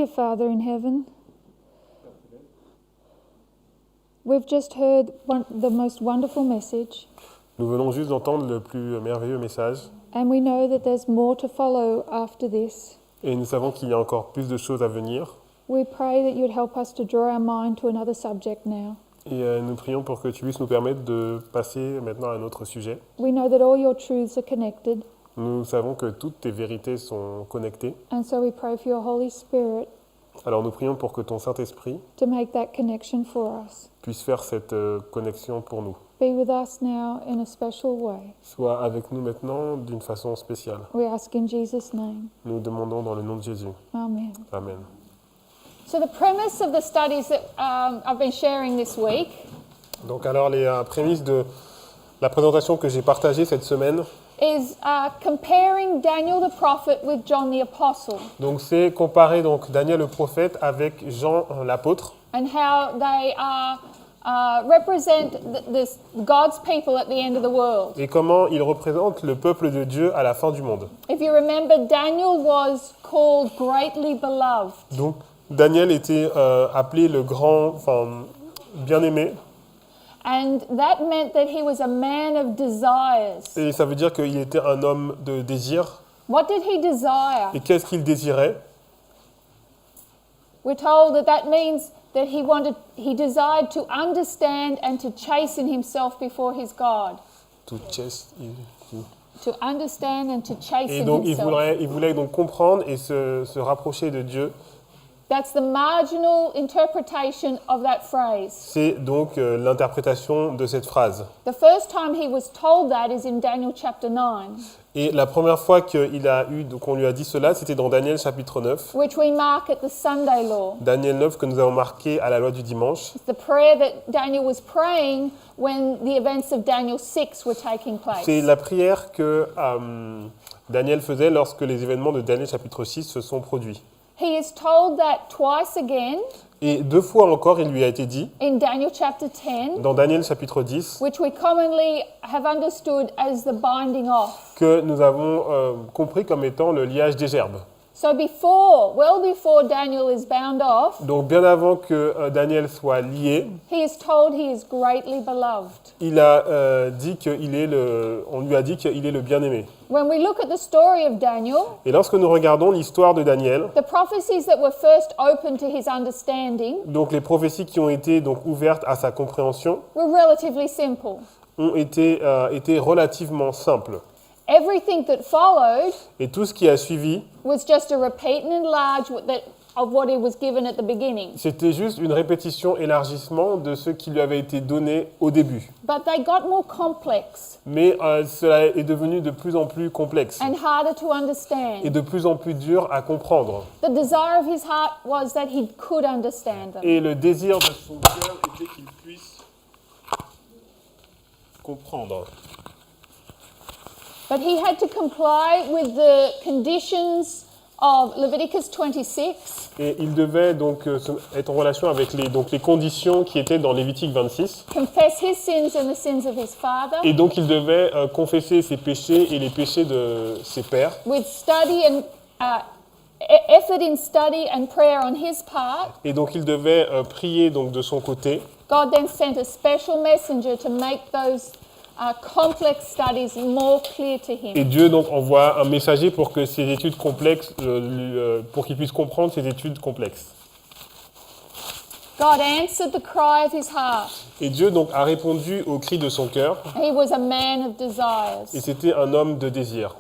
dear Father in heaven, we've just heard the most wonderful message, Nous venons juste d'entendre le plus merveilleux message and we know that there's more to follow after this. et nous savons qu'il y a encore plus de choses à venir. We pray that you'd help us to draw our mind to another subject now. Et nous prions pour que tu puisses nous permettre de passer maintenant à un autre sujet. We know that all your truths are connected, Nous savons que toutes tes vérités sont connectées. and so we pray for your Holy Spirit Alors nous prions pour que ton Saint-Esprit to make that connection for us. puisse faire cette connexion pour nous. Be with us now in a special way. Sois avec nous maintenant d'une façon spéciale. We ask in Jesus' name. Nous demandons dans le nom de Jésus. Amen. Amen. So the premise of the studies that I've been sharing this week Donc alors les prémices de la présentation que j'ai partagée cette semaine, is comparing Daniel the prophet with John the apostle, donc c'est comparer donc Daniel le prophète avec Jean l'apôtre and how they represent God's people at the end of the world. et comment il représente le peuple de Dieu à la fin du monde. If you remember, Daniel was called greatly beloved. Donc Daniel était appelé le grand, bien-aimé, And that meant that he was a man of desires. et ça veut dire qu'il était un homme de désir. What did he desire? Et qu'est-ce qu'il désirait? We're told that means that he desired to understand and to chasten himself before his God. To chase- To understand and to Et chasten donc il himself. voulait donc comprendre et se rapprocher de Dieu. That's the marginal interpretation of that phrase. C'est donc l'interprétation de cette phrase. The first time he was told that is in Daniel chapter 9, Et la première fois qu'on lui a dit cela, c'était dans Daniel chapitre 9. which we mark at the Sunday law. Daniel 9 que nous avons marqué à la loi du dimanche. It's the prayer that Daniel was praying when the events of Daniel 6 were taking place. C'est la prière que Daniel faisait lorsque les événements de Daniel chapitre 6 se sont produits. He is told that twice again Et 2 fois encore, il lui a été dit, in Daniel chapter 10, dans Daniel chapitre 10, which we commonly have understood as the binding off. que nous avons compris comme étant le liage des gerbes. So well before Daniel is bound off, Donc bien avant que Daniel soit lié, he is told he is greatly beloved. il a dit on lui a dit qu'il est le bien-aimé. When we look at the story of Daniel, Et lorsque nous regardons l'histoire de Daniel, the prophecies that were first opened to his understanding donc les prophéties qui ont été donc ouvertes à sa compréhension were relatively simple. ont été relativement simples. Everything that followed Et tout ce qui a suivi, was just a repeat and enlarge of what he was given at the beginning. c'était juste une répétition, élargissement de ce qui lui avait été donné au début. But they got more complex Mais cela est devenu de plus en plus complexe and harder to et understand. de plus en plus dur à comprendre. The desire of his heart was that he could understand them. Et le désir de son cœur était qu'il puisse comprendre. But he had to comply with the conditions of Leviticus 26, Et il devait donc être en relation avec les conditions qui étaient dans Lévitique 26. confess his sins and the sins of his father, Et donc il devait confesser ses péchés et les péchés de ses pères. with study and effort in study and prayer on his part. Et donc il devait prier donc de son côté. God then sent a special messenger to make those complex studies more clear to him. Et Dieu donc envoie un messager pour que ces études complexes, pour qu'il puisse comprendre ces études complexes. God answered the cry of his heart. Et Dieu donc a répondu au cri de son cœur. He was a man of Et desires. c'était un homme de désir.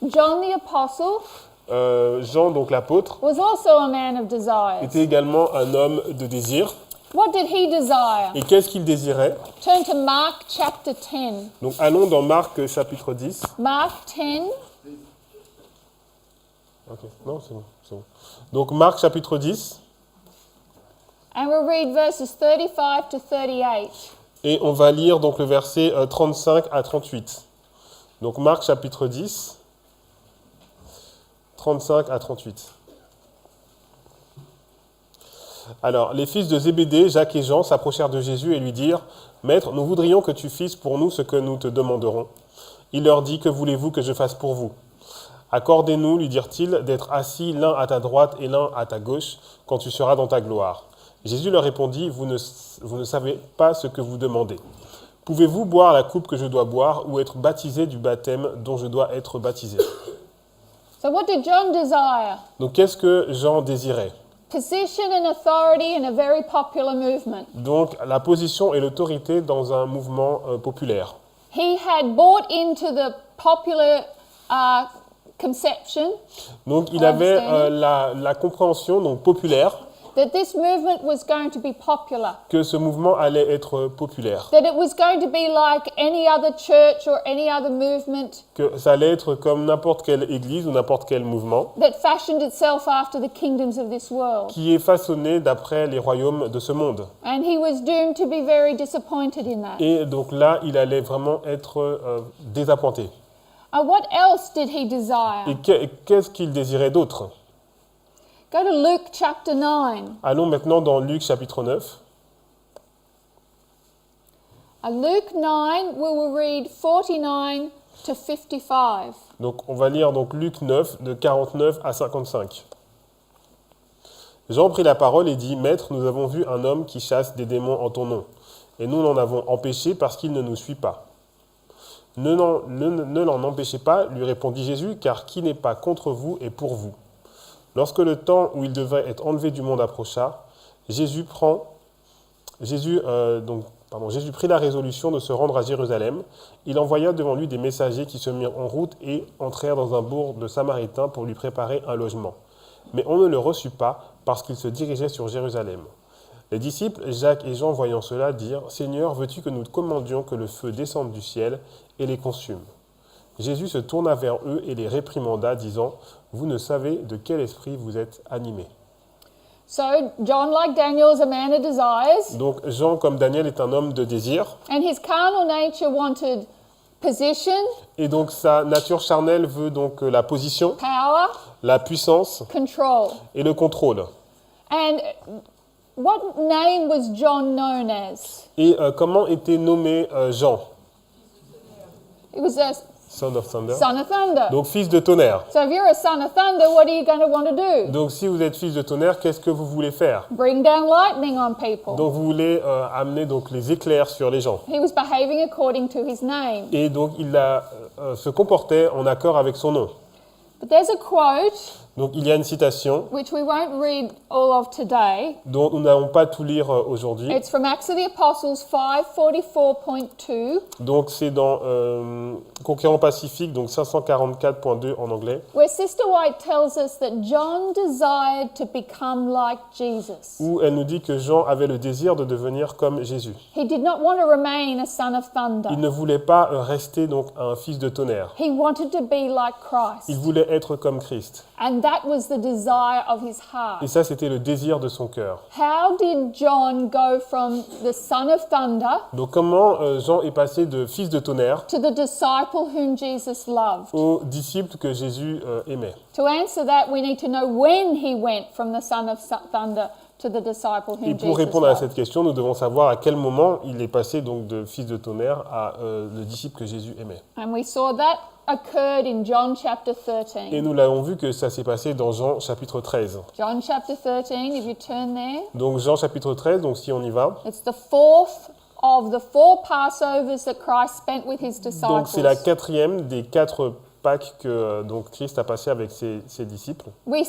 John the apostle Jean donc l'apôtre was also a man of desires. était également un homme de désir. What did he desire? Et qu'est-ce qu'il désirait? Turn to Mark chapter 10. Donc allons dans Marc chapitre 10. Mark 10, Ok, non, c'est bon, c'est bon. Donc Marc chapitre 10, and we'll read verses 35 to 38. et on va lire donc le verset 35 à 38. Donc Marc chapitre 10, 35 à 38. Alors, les fils de Zébédée, Jacques et Jean, s'approchèrent de Jésus et lui dirent « Maître, nous voudrions que tu fisses pour nous ce que nous te demanderons. » Il leur dit « Que voulez-vous que je fasse pour vous » Accordez-nous, lui dirent-ils, d'être assis l'un à ta droite et l'un à ta gauche quand tu seras dans ta gloire. Jésus leur répondit, vous ne savez pas ce que vous demandez. Pouvez-vous boire la coupe que je dois boire ou être baptisé du baptême dont je dois être baptisé? So, what did John desire? Donc qu'est-ce que Jean désirait? Position and authority in a very popular movement. Donc la position et l'autorité dans un mouvement populaire. He had bought into the popular conception Donc il avait la compréhension donc, populaire that this movement was going to be popular, que ce mouvement allait être populaire, that it was going to be like any other church or any other movement que ça allait être comme n'importe quelle église ou n'importe quel mouvement that fashioned itself after the kingdoms of this world. qui est façonné d'après les royaumes de ce monde. And he was doomed to be very disappointed in that. Et donc là, il allait vraiment être désappointé. What else did he desire? Et qu'est-ce qu'il désirait d'autre? Go to Luke chapter 9. Allons maintenant dans Luc chapitre 9. Luke 9, we will read 49 to 55. Donc on va lire donc Luc 9 de 49 à 55. Jean prit la parole et dit, Maître, nous avons vu un homme qui chasse des démons en ton nom, et nous l'en avons empêché parce qu'il ne nous suit pas. Ne l'en empêchez pas, lui répondit Jésus, car qui n'est pas contre vous est pour vous. Lorsque le temps où il devait être enlevé du monde approcha, Jésus prit la résolution de se rendre à Jérusalem. Il envoya devant lui des messagers qui se mirent en route et entrèrent dans un bourg de Samaritains pour lui préparer un logement. Mais on ne le reçut pas parce qu'il se dirigeait sur Jérusalem. Les disciples, Jacques et Jean, voyant cela, dirent « Seigneur, veux-tu que nous te commandions que le feu descende du ciel et les consume ?» Jésus se tourna vers eux et les réprimanda, disant « Vous ne savez de quel esprit vous êtes animés. » So, John, like Daniel, is a man of desires, Donc Jean, comme Daniel, est un homme de désir. and his carnal nature wanted position, Et donc sa nature charnelle veut donc la position, power, la puissance control. et le contrôle. And what name was John known as? Et comment était nommé Jean? It was a Son of Thunder. son of thunder. Donc fils de tonnerre. So if you're a son of thunder, what are you going to want to do? Donc si vous êtes fils de tonnerre, qu'est-ce que vous voulez faire? Bring down lightning on people. Donc vous voulez amener donc les éclairs sur les gens. He was behaving according to his name. Et donc il se comportait en accord avec son nom. But there's a quote, Donc il y a une citation which we won't read all of today. dont nous n'allons pas tout lire aujourd'hui. It's from Acts of the Apostles 5:44.2, Donc c'est dans Conquérant Pacifique, donc 544.2 en anglais, where Sister White tells us that John desired to become like Jesus. où elle nous dit que Jean avait le désir de devenir comme Jésus. He did not want to remain a son of thunder. Il ne voulait pas rester donc un fils de tonnerre. He wanted to be like Il Christ. voulait être comme Christ. And that was the desire of his Et heart. ça, c'était le désir de son cœur. How did John go from the son of thunder Donc comment Jean est passé de fils de tonnerre to the disciple whom Jesus loved? au disciple que Jésus aimait? To answer that, we need to know when he went from the son of thunder to the disciple Et whom pour Jesus répondre à loved. cette question, nous devons savoir à quel moment il est passé donc de fils de tonnerre à le disciple que Jésus aimait. And we saw that occurred in John chapter Et 13. nous l'avons vu que ça s'est passé dans Jean chapitre 13. John chapter 13, if you turn there, Donc Jean chapitre 13, donc si on y va. it's the fourth of the 4 Passovers that Christ spent with his Donc c'est la disciples. 4e des 4 Pâques que donc Christ a passé avec ses disciples. We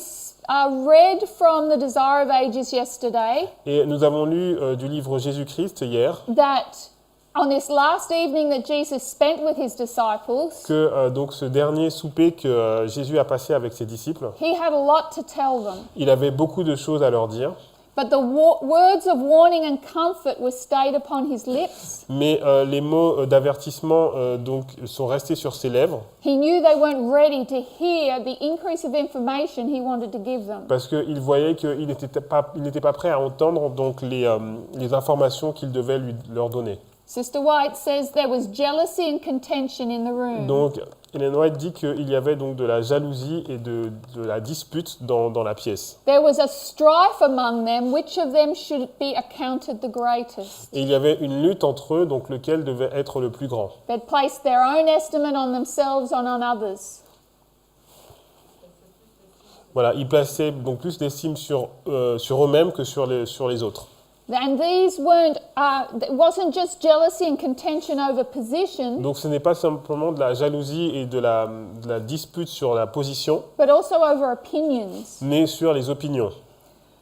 read from the Desire of Ages yesterday Et nous avons lu du livre Jésus-Christ hier that on this last evening that Jesus spent with his disciples, que donc ce dernier souper que Jésus a passé avec ses disciples, he had a lot to tell them. il avait beaucoup de choses à leur dire, But the words of warning and comfort were stayed upon his lips. mais les mots d'avertissement donc sont restés sur ses lèvres He knew they weren't ready to hear the increase of information he wanted to give them. parce qu'il voyait qu'il n'était pas prêt à entendre donc les informations qu'il devait leur donner. Sister White says there was jealousy and contention in the room. Donc Ellen White dit qu'il y avait donc de la jalousie et de la dispute dans la pièce. There was a strife among them, which of them should be accounted the greatest. Et il y avait une lutte entre eux, donc lequel devait être le plus grand. They'd placed their own estimate on themselves and on others. Voilà, ils plaçaient donc plus d'estime sur eux-mêmes que sur les autres. And these it wasn't just jealousy and contention over position, Donc ce n'est pas simplement de la jalousie et de la dispute sur la position, but also over opinions. mais sur les opinions.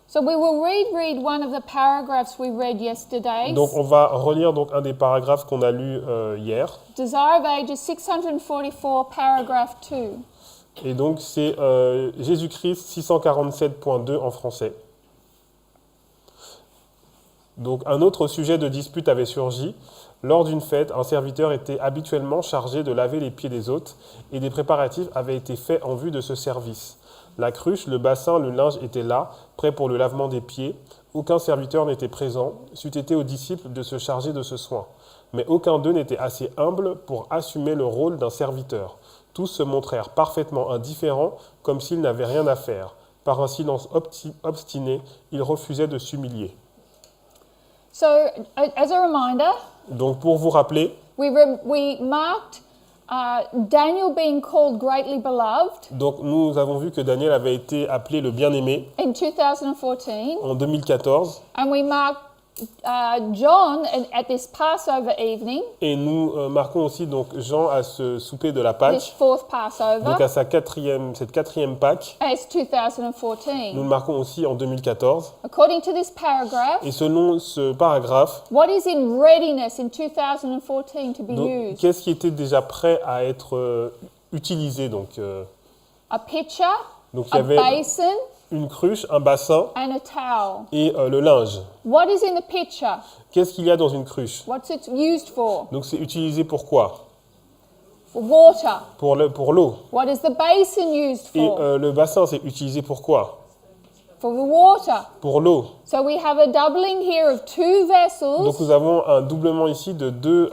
So we will read one of the paragraphs we read yesterday. Donc on va relire donc un des paragraphes qu'on a lu hier. Desire of Ages 644, paragraph 2. Et donc c'est Jésus-Christ 647.2 en français. Donc un autre sujet de dispute avait surgi. Lors d'une fête, un serviteur était habituellement chargé de laver les pieds des hôtes et des préparatifs avaient été faits en vue de ce service. La cruche, le bassin, le linge étaient là, prêts pour le lavement des pieds. Aucun serviteur n'était présent, c'eût été aux disciples de se charger de ce soin. Mais aucun d'eux n'était assez humble pour assumer le rôle d'un serviteur. Tous se montrèrent parfaitement indifférents, comme s'ils n'avaient rien à faire. Par un silence obstiné, ils refusaient de s'humilier. So, as a reminder, Donc pour vous rappeler, we marked Daniel being called greatly beloved donc nous avons vu que Daniel avait été appelé le bien-aimé in 2014, en 2014 and we marked John at this Passover evening, et nous marquons aussi donc Jean à ce souper de la this Pâque, fourth donc Passover, à cette quatrième Pâque. as Nous 2014. le marquons aussi en 2014. According to this paragraph, Et selon ce paragraphe, what is in readiness in 2014 to be donc, used? qu'est-ce qui était déjà prêt à être utilisé A pitcher, Donc il y a avait basin, une cruche, un bassin and a towel. et le linge. What is in the pitcher? Qu'est-ce qu'il y a dans une cruche? What's it used for? Donc c'est utilisé pour quoi? For water. Pour l'eau. What is the basin used Et for? le bassin, c'est utilisé pour quoi? For the water. Pour l'eau. So we have a doubling here of two Donc vessels nous avons un doublement ici de deux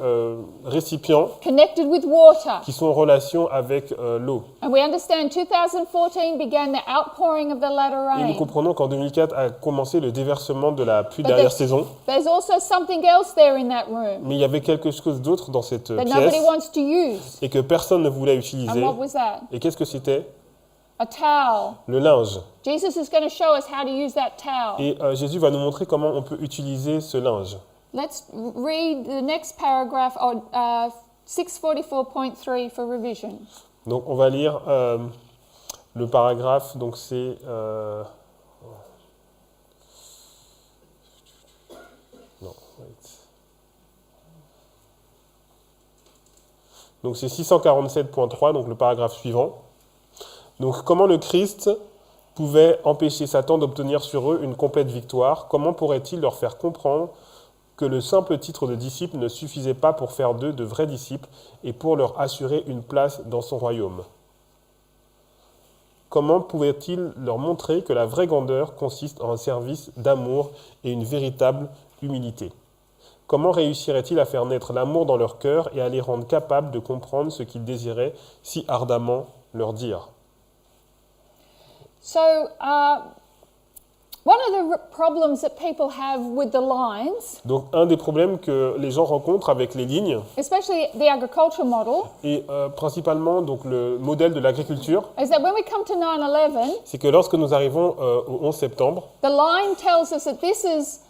récipients connected with water. qui sont en relation avec l'eau. And we understand 2014 began the outpouring of the latter Et nous rain. comprenons qu'en 2004 a commencé le déversement de la pluie But dernière saison. There's also something else there in that room Mais il y avait quelque chose d'autre dans cette that nobody pièce wants to use. et que personne ne voulait And utiliser. what was that? Et qu'est-ce que c'était? A towel. Le linge. Jesus is going to show us how to use that towel. Et Jésus va nous montrer comment on peut utiliser ce linge. Let's read the next paragraph, 644.3 for revision. Donc on va lire le paragraphe, donc c'est... non, wait. Donc c'est 647.3, donc le paragraphe suivant. Donc comment le Christ pouvait empêcher Satan d'obtenir sur eux une complète victoire? Comment pourrait-il leur faire comprendre que le simple titre de disciple ne suffisait pas pour faire d'eux de vrais disciples et pour leur assurer une place dans son royaume? Comment pouvait-il leur montrer que la vraie grandeur consiste en un service d'amour et une véritable humilité? Comment réussirait-il à faire naître l'amour dans leur cœur et à les rendre capables de comprendre ce qu'il désirait si ardemment leur dire? So, one of the problems that people have with the lines, Donc un des problèmes que les gens rencontrent avec les lignes, especially the agricultural model, et principalement donc, le modèle de l'agriculture, is that when we come to 9/11, c'est que lorsque nous arrivons au 11 septembre, the line tells us that this is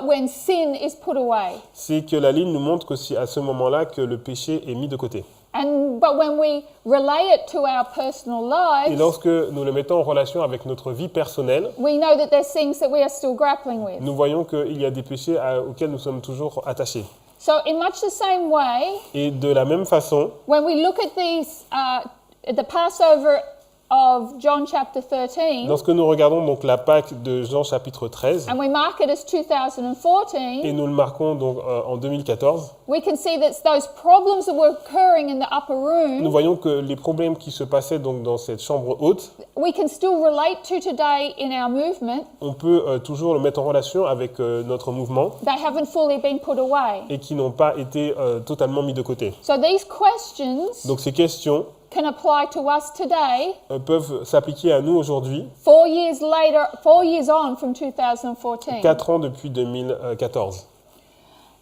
when sin is put away. c'est que la ligne nous montre que c'est à ce moment-là que le péché est mis de côté. But when we relay it to our personal Et lives, lorsque nous le mettons en relation avec notre vie personnelle, we know that there's things that we are still grappling with. nous voyons qu'il y a des péchés auxquels nous sommes toujours attachés. So, in much the same way, Et de la même façon, when we look at the Passover of John chapter 13, lorsque nous regardons donc la Pâque de Jean chapitre 13, and we mark it as et 2014, nous le marquons donc en 2014, we can see that those problems that were occurring in the upper nous room, voyons que les problèmes qui se passaient donc dans cette chambre haute, we can still relate to today in our movement. on peut toujours le mettre en relation avec notre mouvement They haven't fully been put away. et qui n'ont pas été totalement mis de côté. So these questions Donc ces questions can apply to us today, peuvent s'appliquer à nous aujourd'hui, 4 years later, 4 years on from 2014. 4 ans depuis 2014.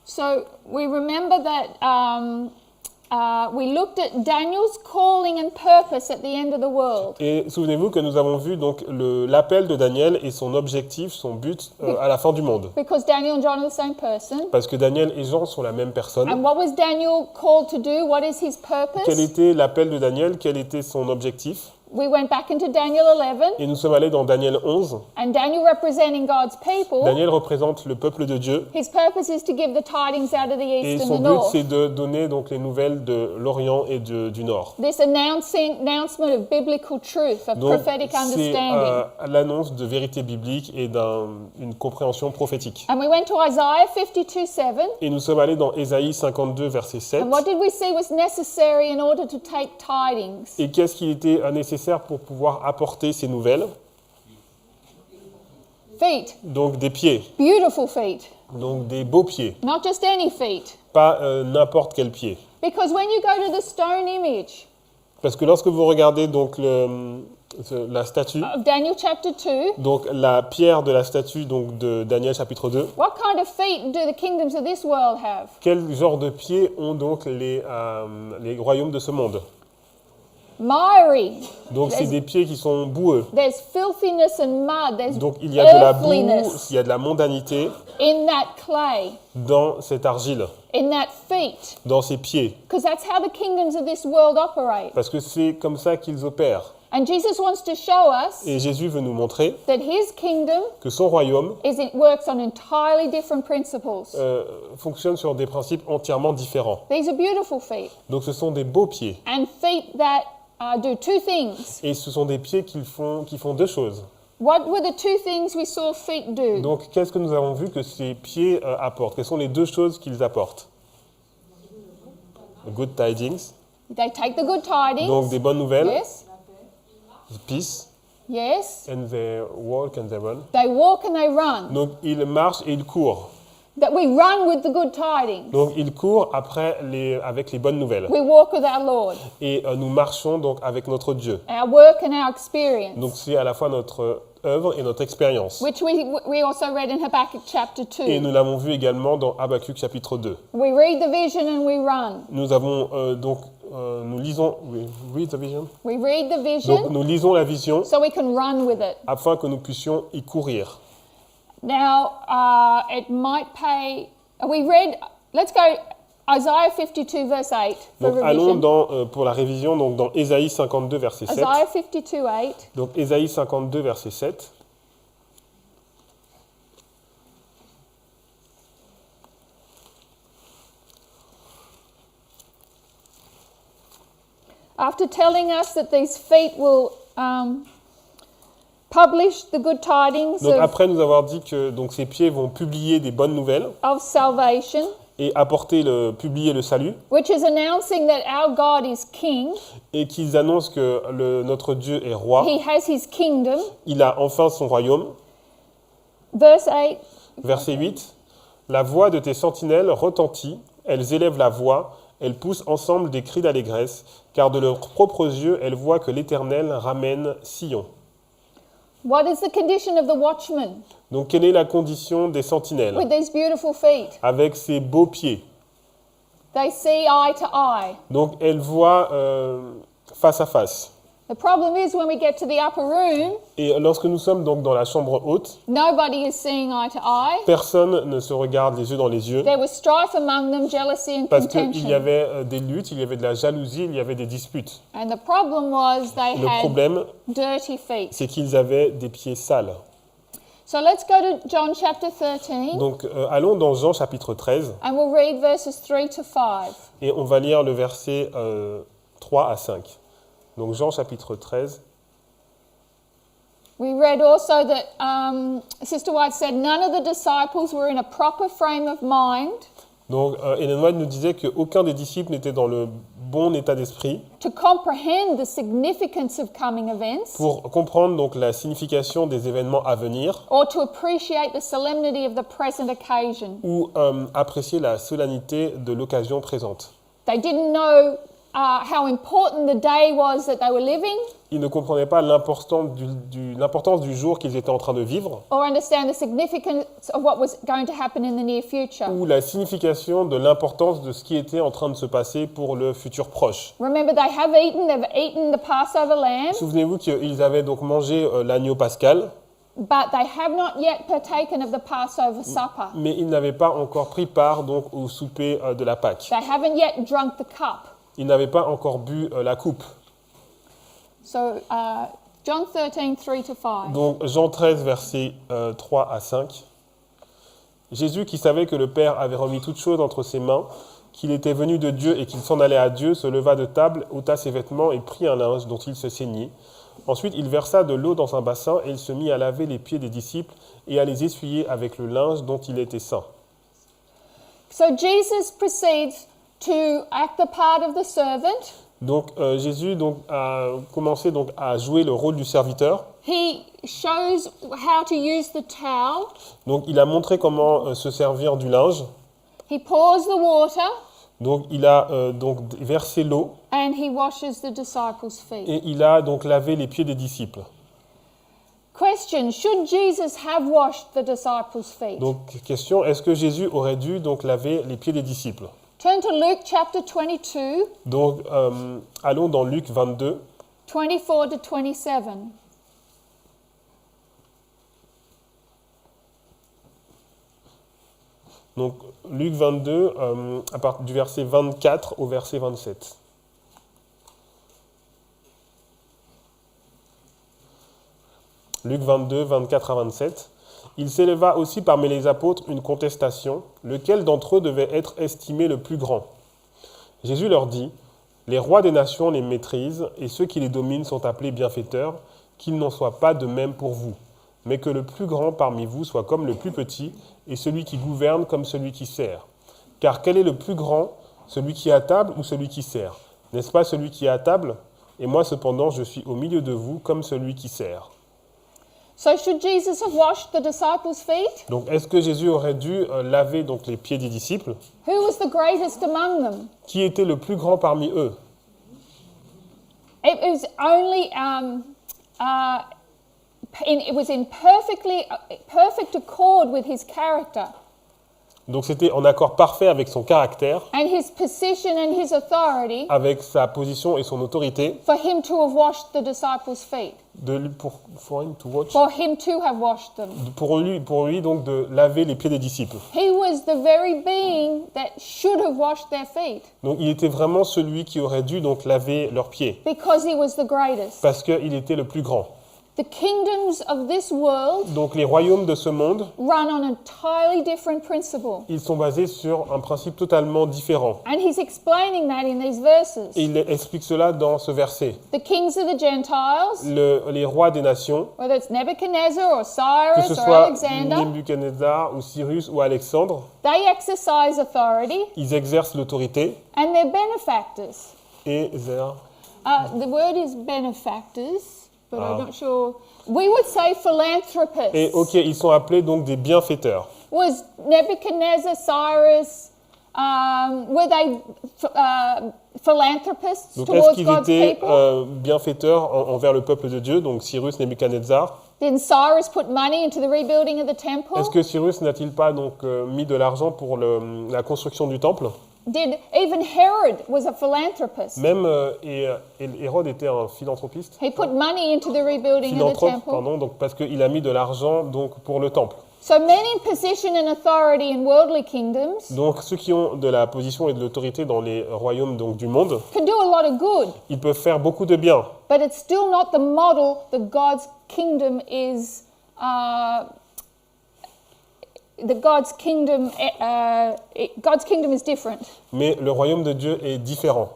So we remember that we looked at Daniel's calling and purpose at the end of the world. Et souvenez-vous que nous avons vu donc l'appel de Daniel et son objectif, son but à la fin du monde. Because Daniel and John are the same person. Parce que Daniel et Jean sont la même personne. And what was Daniel called to do? What is his Quel purpose? était l'appel de Daniel? Quel était son objectif? We went back into Daniel 11, Et nous sommes allés dans Daniel 11. and Daniel representing God's people. Daniel représente le peuple de Dieu. His purpose is to give the tidings out of the Et east and son the but, north. c'est de donner donc les nouvelles de l'Orient et du Nord. This announcement of biblical truth, of Donc, prophetic c'est understanding. l'annonce de vérité biblique et d'une compréhension prophétique. And we went to Isaiah 52:7. Et nous sommes allés dans Ésaïe 52, verset 7. And what did we see was necessary in order to take tidings? Et qu'est-ce qui était nécessaire pour pouvoir apporter ces nouvelles? Feet, Donc des pieds, beautiful feet, donc des beaux pieds, not just any feet. pas n'importe quel pied. Because when you go to the stone image Parce que lorsque vous regardez donc la statue, of Daniel chapter 2, donc la pierre de la statue donc de Daniel chapitre 2, what kind of feet do the kingdoms of this world have? quel genre de pieds ont donc les royaumes de ce monde? Miry. Donc c'est des pieds qui sont boueux. There's filthiness and mud. There's Donc il y a de la boue, earthliness il y a de la mondanité in that clay, dans cette argile, in that feet. dans ces pieds. Because that's how the kingdoms of this world operate. Parce que c'est comme ça qu'ils opèrent. And Jesus wants to show us Et Jésus veut nous montrer that his kingdom que son royaume it works on entirely different principles. fonctionne sur des principes entièrement différents. These are beautiful feet. Donc ce sont des beaux pieds. And feet that do two things. Et ce sont des pieds qui font deux choses. What were the two things we saw feet do? Donc qu'est-ce que nous avons vu que ces pieds apportent? Quelles sont les deux choses qu'ils apportent? Good tidings, They take the good tidings. donc des bonnes nouvelles, Yes. peace, Yes. and they walk and they run. They walk and they run. Donc ils marchent et ils courent. That we run with the good tidings. Donc ils courent avec les bonnes nouvelles. We walk with our Lord. Et nous marchons donc avec notre Dieu. Our work and our experience. Donc c'est à la fois notre œuvre et notre expérience. Which we also read in Habakkuk chapter Et 2. nous l'avons vu également dans Habakkuk chapitre 2. We read the vision and we run. Nous avons nous lisons, we read the vision. We read the Donc vision nous lisons la vision so we can run with it. afin que nous puissions y courir. Now, it might pay. We read. Let's go. Isaiah 52 verse 8 for Donc allons revision. pour la révision donc dans Ésaïe 52 verset 7. Isaiah 52 8. Donc Ésaïe 52 verset 7. After telling us that these feet will publish the good tidings Donc après nous avoir dit que donc ces pieds vont publier des bonnes nouvelles of salvation, et publier le salut, which is announcing that our God is king. et qu'ils annoncent que notre Dieu est roi, He has his kingdom. il a enfin son royaume. Verse 8. Verset 8. La voix de tes sentinelles retentit, elles élèvent la voix, elles poussent ensemble des cris d'allégresse, car de leurs propres yeux, elles voient que l'Éternel ramène Sion. What is the condition of the watchman Donc quelle est la condition des sentinelles with these beautiful feet? avec ces beaux pieds? They see eye to eye. Donc elles voient face à face. The problem is when we get to the upper room, Et lorsque nous sommes donc dans la chambre haute, nobody is seeing eye to eye. personne ne se regarde les yeux dans les yeux There was strife among them, jealousy and parce qu'il y contention. avait des luttes, il y avait de la jalousie, il y avait des disputes. And the problem was they Le had problème, dirty feet. c'est qu'ils avaient des pieds sales. So let's go to John chapter 13 Donc allons dans Jean chapitre 13 and we'll read verses 3 to 5. et on va lire le verset 3 à 5. Donc Jean chapitre 13. We read also that Sister White said none of the disciples were in a proper frame of mind Donc Ellen White nous disait qu'aucun des disciples n'était dans le bon état d'esprit to comprehend the significance of coming events pour comprendre donc la signification des événements à venir or to appreciate the solemnity of the present occasion. ou apprécier la solennité de l'occasion présente. They didn't know how important the day was that they were living, Ils ne comprenaient pas l'importance l'importance du jour qu'ils étaient en train de vivre, or understand the significance of what was going to happen in the near future. ou la signification de l'importance de ce qui était en train de se passer pour le futur proche. Remember, they've eaten the Passover lamb, Souvenez-vous qu'ils avaient donc mangé l'agneau pascal, but they have not yet partaken of the Passover supper. mais ils n'avaient pas encore pris part donc au souper de la Pâque. They haven't yet drunk the cup. Ils n'avaient pas encore bu la coupe. So, John 13, 3 to 5. Donc Jean 13, versets 3 à 5. Jésus, qui savait que le Père avait remis toutes choses entre ses mains, qu'il était venu de Dieu et qu'il s'en allait à Dieu, se leva de table, ôta ses vêtements et prit un linge dont il se ceignit. Ensuite, il versa de l'eau dans un bassin et il se mit à laver les pieds des disciples et à les essuyer avec le linge dont il était saint. So Jesus proceeds to act the part of the servant. Donc Jésus donc, a commencé donc, à jouer le rôle du serviteur. He shows how to use the towel. Donc il a montré comment se servir du linge. He pours the water Donc il a donc versé l'eau and he washes the disciples' feet. et il a donc lavé les pieds des disciples. Question, should Jesus have washed the disciples' feet? Donc question, est-ce que Jésus aurait dû donc laver les pieds des disciples? Turn to Luke chapter 22, Donc allons dans Luc 22. 24 to 27. Donc Luc 22, à partir du verset 24 au verset 27. Luc 22, 24 à 27. Il s'éleva aussi parmi les apôtres une contestation, lequel d'entre eux devait être estimé le plus grand. Jésus leur dit, « Les rois des nations les maîtrisent, et ceux qui les dominent sont appelés bienfaiteurs, qu'il n'en soit pas de même pour vous, mais que le plus grand parmi vous soit comme le plus petit, et celui qui gouverne comme celui qui sert. Car quel est le plus grand, celui qui est à table ou celui qui sert? N'est-ce pas celui qui est à table? Et moi cependant je suis au milieu de vous comme celui qui sert. » So should Jesus have washed the disciples' feet? Donc, est-ce que Jésus aurait dû laver donc, les pieds des disciples? Who was the greatest among them? Qui était le plus grand parmi eux? It was only it was in perfect accord with his character Donc, c'était en accord parfait avec son caractère, and his position and his authority avec sa position et son autorité, for him to have washed the disciples' feet. For him to watch, For him to have washed them. pour lui donc de laver les pieds des disciples. He was the very being that should have washed their feet Donc, il était vraiment celui qui aurait dû donc laver leurs pieds, because he was the greatest. parce qu'il était le plus grand. The kingdoms of this world Donc, les royaumes de ce monde, run on an entirely different principle. ils sont basés sur un principe totalement différent. And he's explaining that in these verses. Et il explique cela dans ce verset. The kings of the Gentiles, Les rois des nations, whether it's Nebuchadnezzar or que Cyrus ce or soit Alexander, Nebuchadnezzar ou Cyrus ou Alexandre, they exercise authority ils exercent l'autorité and they're benefactors. et The word is benefactors, but Ah. I'm not sure. We would say philanthropists. ok, ils sont appelés donc des bienfaiteurs. Was Nebuchadnezzar, Cyrus, were they philanthropists Donc est-ce towards qu'ils God's étaient people? bienfaiteurs envers le peuple de Dieu, donc Cyrus, Nebuchadnezzar? Didn't Cyrus put money into the rebuilding of the temple? Est-ce que Cyrus n'a-t-il pas donc mis de l'argent pour la construction du temple? Did even Herod was a philanthropist? Même Hérode était un philanthropiste, He put money into the rebuilding of the philanthrope, temple. pardon, donc parce qu'il a mis de l'argent donc pour le temple. So men in position and authority in worldly kingdoms Donc ceux qui ont de la position et de l'autorité dans les royaumes donc du monde, can do a lot of good, ils peuvent faire beaucoup de bien, but it's still not the model that God's kingdom is. God's kingdom is different. mais le royaume de Dieu est différent.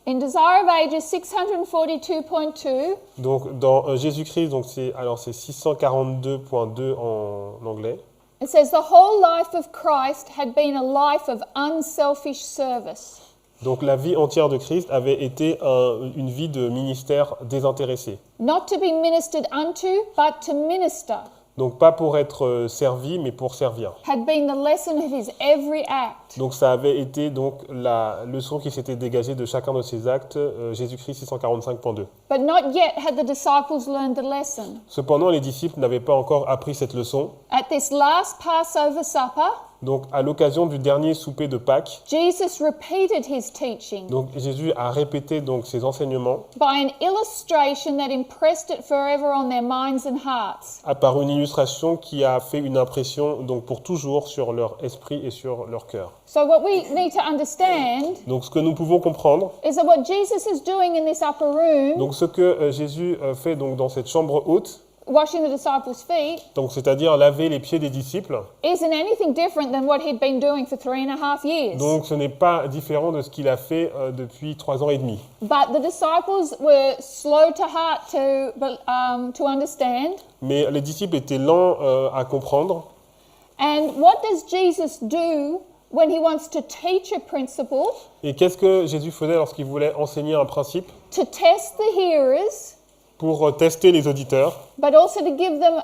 In Desire of Ages 642.2, Donc dans Jésus-Christ, donc c'est 642.2 en anglais. it says the whole life of Christ had been a life of unselfish service. Donc la vie entière de Christ avait été une vie de ministère désintéressé. Not to be ministered unto, but to minister. Donc pas pour être servi, mais pour servir. had been the lesson of his every act. Donc ça avait été donc la leçon qui s'était dégagée de chacun de ces actes, Jésus-Christ 645.2. But not yet had the disciples learned the lesson. Cependant, les disciples n'avaient pas encore appris cette leçon. At this last Passover supper, Donc à l'occasion du dernier souper de Pâques, Jesus repeated his teaching donc Jésus a répété donc ses enseignements by an illustration that impressed it forever on their minds and hearts. par une illustration qui a fait une impression donc pour toujours sur leur esprit et sur leur cœur. So what we need to understand Donc ce que nous pouvons comprendre, is that what Jesus is doing in this upper room, donc ce que Jésus fait donc dans cette chambre haute, washing the disciples' feet, donc c'est-à-dire laver les pieds des disciples, isn't anything different than what he'd been doing for 3.5 years. donc ce n'est pas différent de ce qu'il a fait depuis 3 ans et demi. But the disciples were slow to heart to understand. Mais les disciples étaient lents à comprendre. And what does Jesus do when he wants to teach a principle, Et qu'est-ce que Jésus faisait lorsqu'il voulait enseigner un principe to test the hearers, pour tester les auditeurs, but also to give them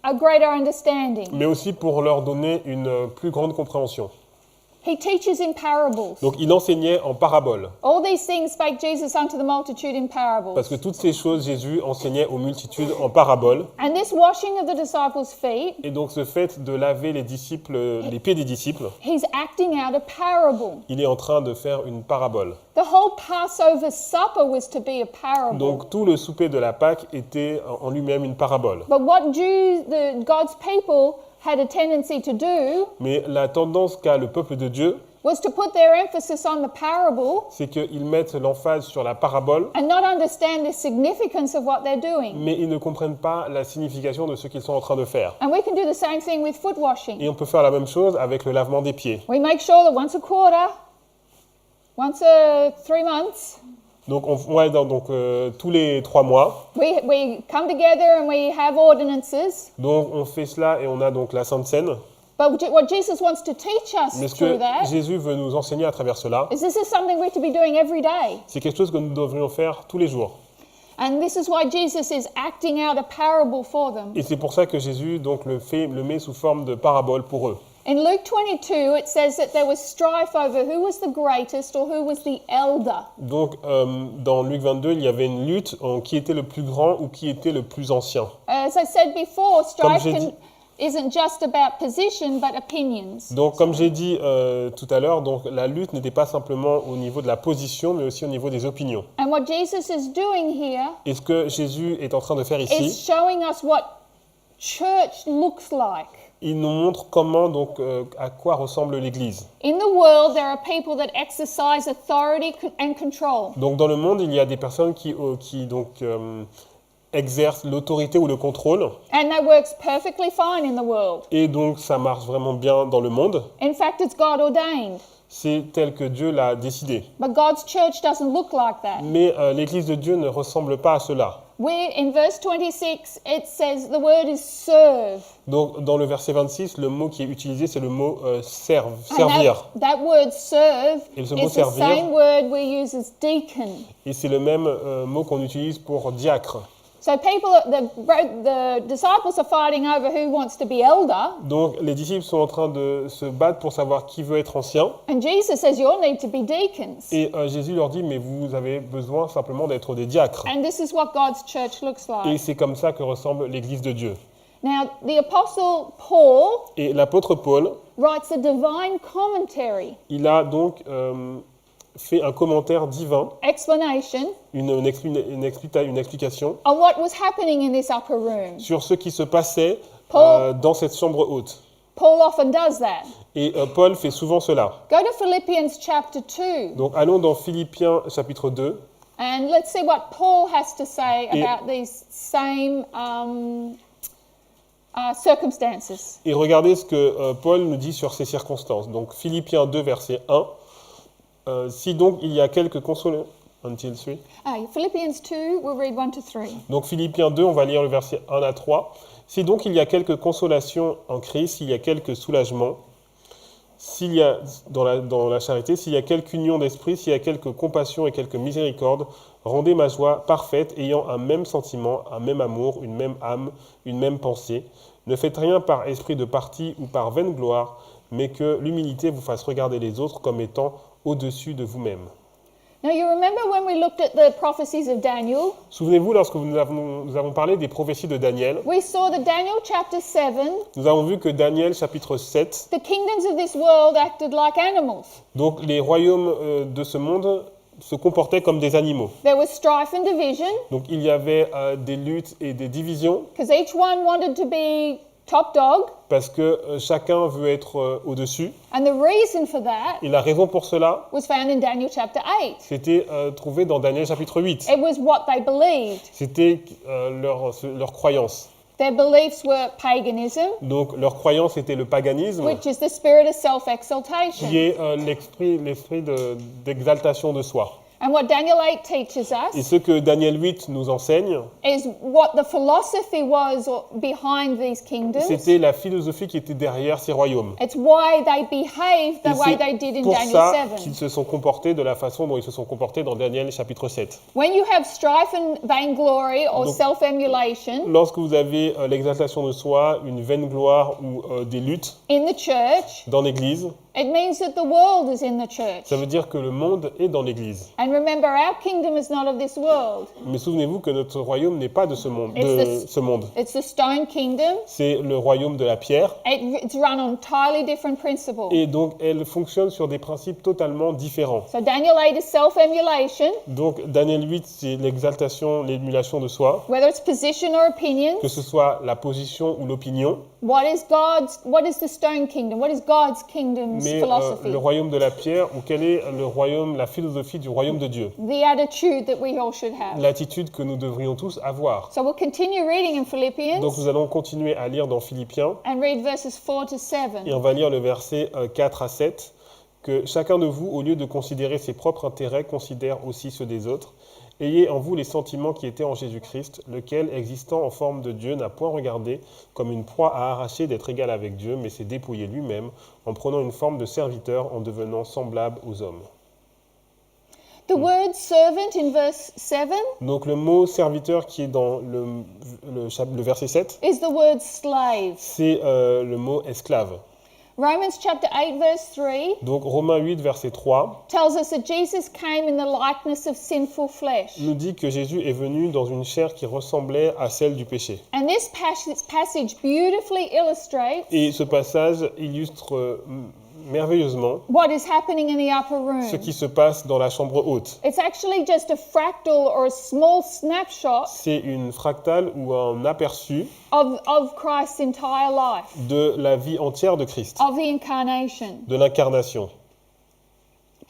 a greater understanding? mais aussi pour leur donner une plus grande compréhension. He teaches in parables. Donc il enseignait en paraboles, All these things spake Jesus unto the multitude in parables. parce que toutes ces choses, Jésus enseignait aux multitudes en paraboles. And this washing of the disciples' feet, Et donc ce fait de laver les disciples, les pieds des disciples, he's acting out a parable. il est en train de faire une parabole. The whole Passover supper was to be a parable. Donc tout le souper de la Pâque était en lui-même une parabole. But what God's people had a tendency to do Mais la tendance qu'a le peuple de Dieu, was to put their emphasis on the parable c'est qu'ils mettent l'emphase sur la parabole, and not understand the significance of what they're doing. mais ils ne comprennent pas la signification de ce qu'ils sont en train de faire. And we can do the same thing with foot washing. Et on peut faire la même chose avec le lavement des pieds. We make sure that once a quarter, once a 3 months, Donc, tous les 3 mois, we come together and we have ordinances. donc on fait cela et on a donc la Sainte Seine. But what Jesus wants to teach us Mais ce through que that Jésus veut nous enseigner à travers cela, is this is something we're to be doing every day. c'est quelque chose que nous devrions faire tous les jours. And this is why Jesus is acting out a parable for them. Et c'est pour ça que Jésus donc le met sous forme de parabole pour eux. In Luke 22, it says that there was strife over who was the greatest or who was the elder. Donc dans Luc 22, il y avait une lutte en qui était le plus grand ou qui était le plus ancien. As I said before, strife j'ai dit- isn't just about position but opinions. Donc comme j'ai dit tout à l'heure, donc la lutte n'était pas simplement au niveau de la position, mais aussi au niveau des opinions. And what Jesus is doing here Et ce que Jésus est en train de faire is ici, showing us what church looks like. il nous montre comment donc à quoi ressemble l'Église. In the world, there are people that exercise authority and control. Donc dans le monde, il y a des personnes qui exercent l'autorité ou le contrôle, And that works perfectly fine in the world. et donc ça marche vraiment bien dans le monde. In fact, it's God ordained. C'est tel que Dieu l'a décidé. But God's church doesn't look like that. Mais l'Église de Dieu ne ressemble pas à cela. In verse 26, it says the word is serve. Donc dans le verset 26, le mot qui est utilisé, c'est le mot And servir. that word serve Et ce is mot the servir- same word we use as deacon. Et c'est le même mot qu'on utilise pour diacre. So the disciples are fighting over who wants to be elder. Donc les disciples sont en train de se battre pour savoir qui veut être ancien. And Jesus says you all need to be deacons. Et Jésus leur dit, mais vous avez besoin simplement d'être des diacres. And this is what God's church looks Et like. c'est comme ça que ressemble l'Église de Dieu. Now, the apostle Paul Et l'apôtre Paul, writes a divine commentary, il a donc fait un commentaire divin, explanation une explication on what was happening in this upper room. sur ce qui se passait Paul- dans cette chambre haute. Paul often does that. Et Paul fait souvent cela. Go to Philippians chapter 2 Donc allons dans Philippiens chapitre 2 and let's see what Paul has to say Et- about these same circumstances. et regardez ce que Paul nous dit sur ces circonstances. Donc Philippiens 2 verset 1. Si donc il y a quelques consolations... Until 3. Philippians 2, we'll read 1 to 3. Donc Philippiens 2, on va lire le verset 1 à 3. Si donc il y a quelques consolations en Christ, il y a quelques soulagements, s'il y a, dans la charité, s'il y a quelque union d'esprit, s'il y a quelque compassion et quelque miséricorde, rendez ma joie parfaite, ayant un même sentiment, un même amour, une même âme, une même pensée. Ne faites rien par esprit de parti ou par vaine gloire, mais que l'humilité vous fasse regarder les autres comme étant au-dessus de vous-même. Now, you remember when we looked at the prophecies of Daniel? Souvenez-vous, lorsque nous avons parlé des prophéties de Daniel, We saw that Daniel chapter 7, nous avons vu que Daniel, chapitre 7, the kingdoms of this world acted like animals. donc les royaumes de ce monde se comportaient comme des animaux. There was strife and division, Donc il y avait des luttes et des divisions, because each one wanted to be top dog. parce que chacun veut être au-dessus. And the reason for that Et la raison pour cela, was found in Daniel chapter 8. c'était trouvé dans Daniel chapitre 8. It was what they believed. C'était leur croyance. Their beliefs were paganism, Donc leur croyance était le paganisme, which is the spirit of self-exaltation. qui est l'esprit d'exaltation de soi. And what Daniel 8 teaches Et us ce que Daniel 8 nous enseigne, is what the philosophy was behind these kingdoms. c'était la philosophie qui était derrière ces royaumes. It's why they behaved the Et way they did c'est in pour Daniel ça 7. qu'ils se sont comportés de la façon dont ils se sont comportés dans Daniel chapitre 7. When you have strife and vainglory or Donc, self-emulation Lorsque vous avez l'exaltation de soi, une vaine gloire ou des luttes in the church, dans l'Église, it means that the world is in the church. ça veut dire que le monde est dans l'Église. And remember, our kingdom is not of this world. Mais souvenez-vous que notre royaume n'est pas de ce monde. It's the stone kingdom. C'est le royaume de la pierre. It's run on entirely different principles. Et donc, elle fonctionne sur des principes totalement différents. So Daniel 8 is self-emulation, Donc, Daniel 8, c'est l'exaltation, l'émulation de soi, whether it's position or opinion. que ce soit la position ou l'opinion. What is the stone kingdom? What is God's kingdom's Mais philosophy? le royaume de la pierre, ou quelle est le royaume, la philosophie du royaume de Dieu? The attitude that we all should have. L'attitude que nous devrions tous avoir. So we'll continue reading in Philippians Donc, nous allons continuer à lire dans Philippiens. and read verses 4 to 7. Et on va lire le verset 4 à 7, que chacun de vous, au lieu de considérer ses propres intérêts, considère aussi ceux des autres. Ayez en vous les sentiments qui étaient en Jésus-Christ, lequel, existant en forme de Dieu, n'a point regardé comme une proie à arracher d'être égal avec Dieu, mais s'est dépouillé lui-même en prenant une forme de serviteur, en devenant semblable aux hommes. The word servant in verse 7 Donc le mot serviteur qui est dans le verset 7, is the word slave. c'est le mot esclave. Romans chapter 8 verse 3 Donc Romains 8, verset 3, tells us that Jesus came in the likeness of sinful flesh. nous dit que Jésus est venu dans une chair qui ressemblait à celle du péché. And this passage beautifully illustrates Et ce passage illustre merveilleusement what is happening in the upper room. ce qui se passe dans la chambre haute. It's actually just a fractal or a small snapshot C'est une fractale ou un aperçu of Christ's entire life, de la vie entière de Christ, of the incarnation. de l'incarnation.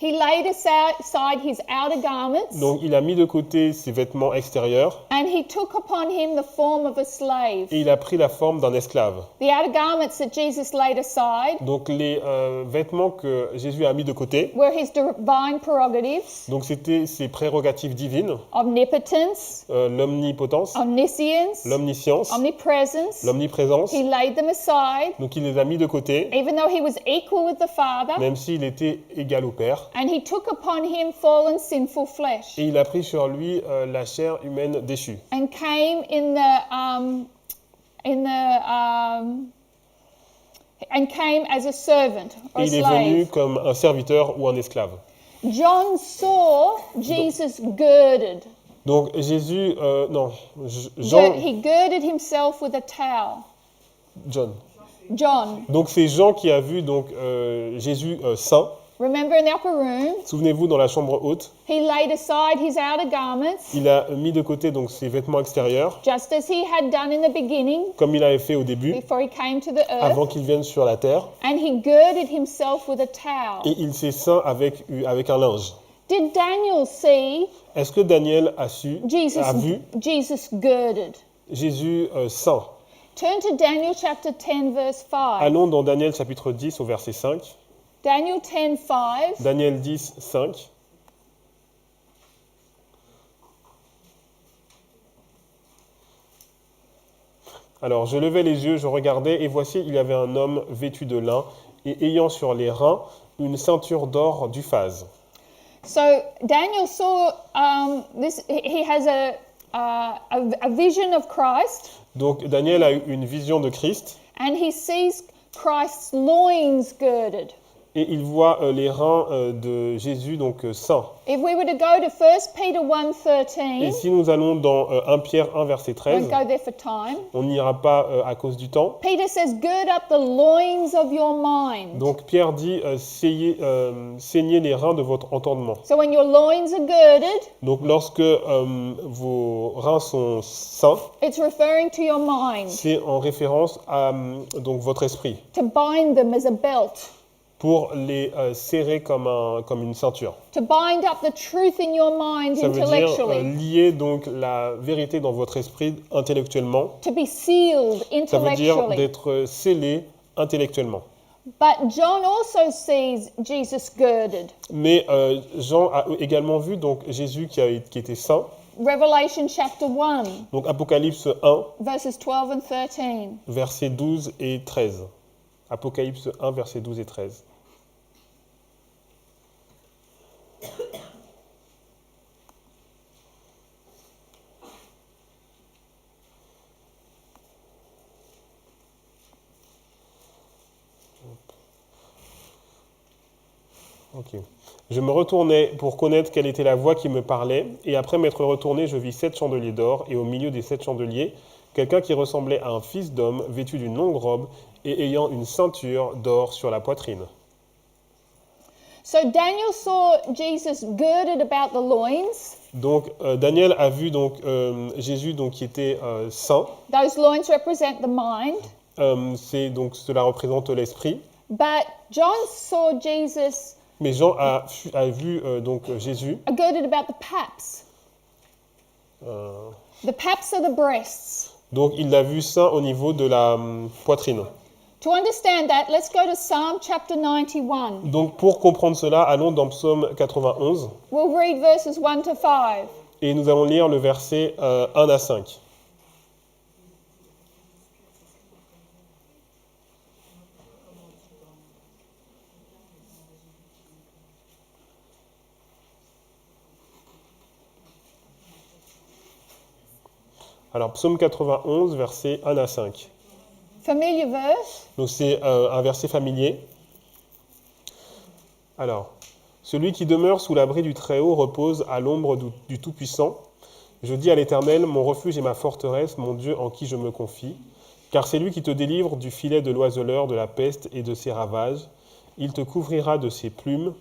He laid aside his outer garments Donc il a mis de côté ses vêtements extérieurs and he took upon him the form of a slave. et il a pris la forme d'un esclave. The outer garments that Jesus laid aside Donc les vêtements que Jésus a mis de côté, were his divine prerogatives, donc c'était ses prérogatives divines, omnipotence, l'omnipotence, omniscience, l'omniscience, omnipresence. l'omniprésence. He laid them aside, Donc il les a mis de côté, even though he was equal with the Father, même s'il était égal au Père. and he took upon him fallen sinful flesh Et il a pris sur lui la chair humaine déchue. and came and came as a servant or Et a il est venu slave. comme un serviteur ou un esclave. John saw Jesus girded. Donc Jésus, Jean, He girded himself with a towel. John. John, Donc c'est Jean qui a vu donc Jésus saint. remember in the upper room, Souvenez-vous, dans la chambre haute, he laid aside his outer garments, il a mis de côté donc ses vêtements extérieurs, just as he had done in the beginning comme il avait fait au début, before he came to the earth, avant qu'il vienne sur la terre, and he girded himself with a towel. et il s'est ceint avec un linge. Did Daniel see Est-ce que Daniel a vu Jesus girded? Jésus saint? Turn to Daniel chapter 10 verse 5. Allons dans Daniel chapitre 10 au verset 5. Daniel 10:5. Daniel 10, 5. Alors, je levai les yeux, je regardais, et voici, il y avait un homme vêtu de lin, et ayant sur les reins une ceinture d'or d'Uphase. So Daniel saw this. He has a vision of Christ, Donc Daniel a eu une vision de Christ and he sees Christ's loins girded. et il voit les reins de Jésus donc saints. If we were to go to 1 Peter Et 1:13, si nous allons dans 1 Pierre 1 verset won't 13, go there for time. on n'ira pas à cause du temps. Peter says, "Gird up the loins of your mind." Donc Pierre dit saignez les reins de votre entendement. So when your loins are girded, Donc lorsque vos reins sont saints, it's referring to your mind, c'est en référence à donc votre esprit, to bind them as a belt, pour les serrer comme une ceinture. to bind up the truth in your mind Ça veut dire intellectually, lier donc la vérité dans votre esprit intellectuellement. to be sealed Ça veut dire intellectually. d'être scellé intellectuellement. But John also sees Jesus girded. Mais Jean a également vu donc Jésus qui était saint. Revelation chapter 1, Donc Apocalypse 1, verses 12 and 13. versets 12 et 13. Apocalypse 1, versets 12 et 13. Ok. Je me retournai pour connaître quelle était la voix qui me parlait, et après m'être retourné, je vis 7 chandeliers d'or, et au milieu des 7 chandeliers, quelqu'un qui ressemblait à un fils d'homme, vêtu d'une longue robe, et ayant une ceinture d'or sur la poitrine. So Daniel saw Jesus girded about the loins. Donc Daniel a vu donc Jésus donc qui était saint. Those loins represent the mind. C'est donc cela représente l'esprit. But John saw Jesus Mais Jean a vu donc Jésus. girded about the paps. euh, The paps are the breasts. donc il l'a vu saint au niveau de la poitrine. To understand that, let's go to Psalm chapter 91. Donc pour comprendre cela, allons dans Psaume 91 We'll read verses 1 to 5. et nous allons lire le verset 1 à 5. Alors, Psaume 91, versets 1 à 5. Familiar verse. Donc, c'est un verset familier. Alors, celui qui demeure sous l'abri du Très-Haut repose à l'ombre du Tout-Puissant. Je dis à l'Éternel, mon refuge et ma forteresse, mon Dieu en qui je me confie. Car c'est lui qui te délivre du filet de l'oiseleur, de la peste et de ses ravages. Il te couvrira de ses plumes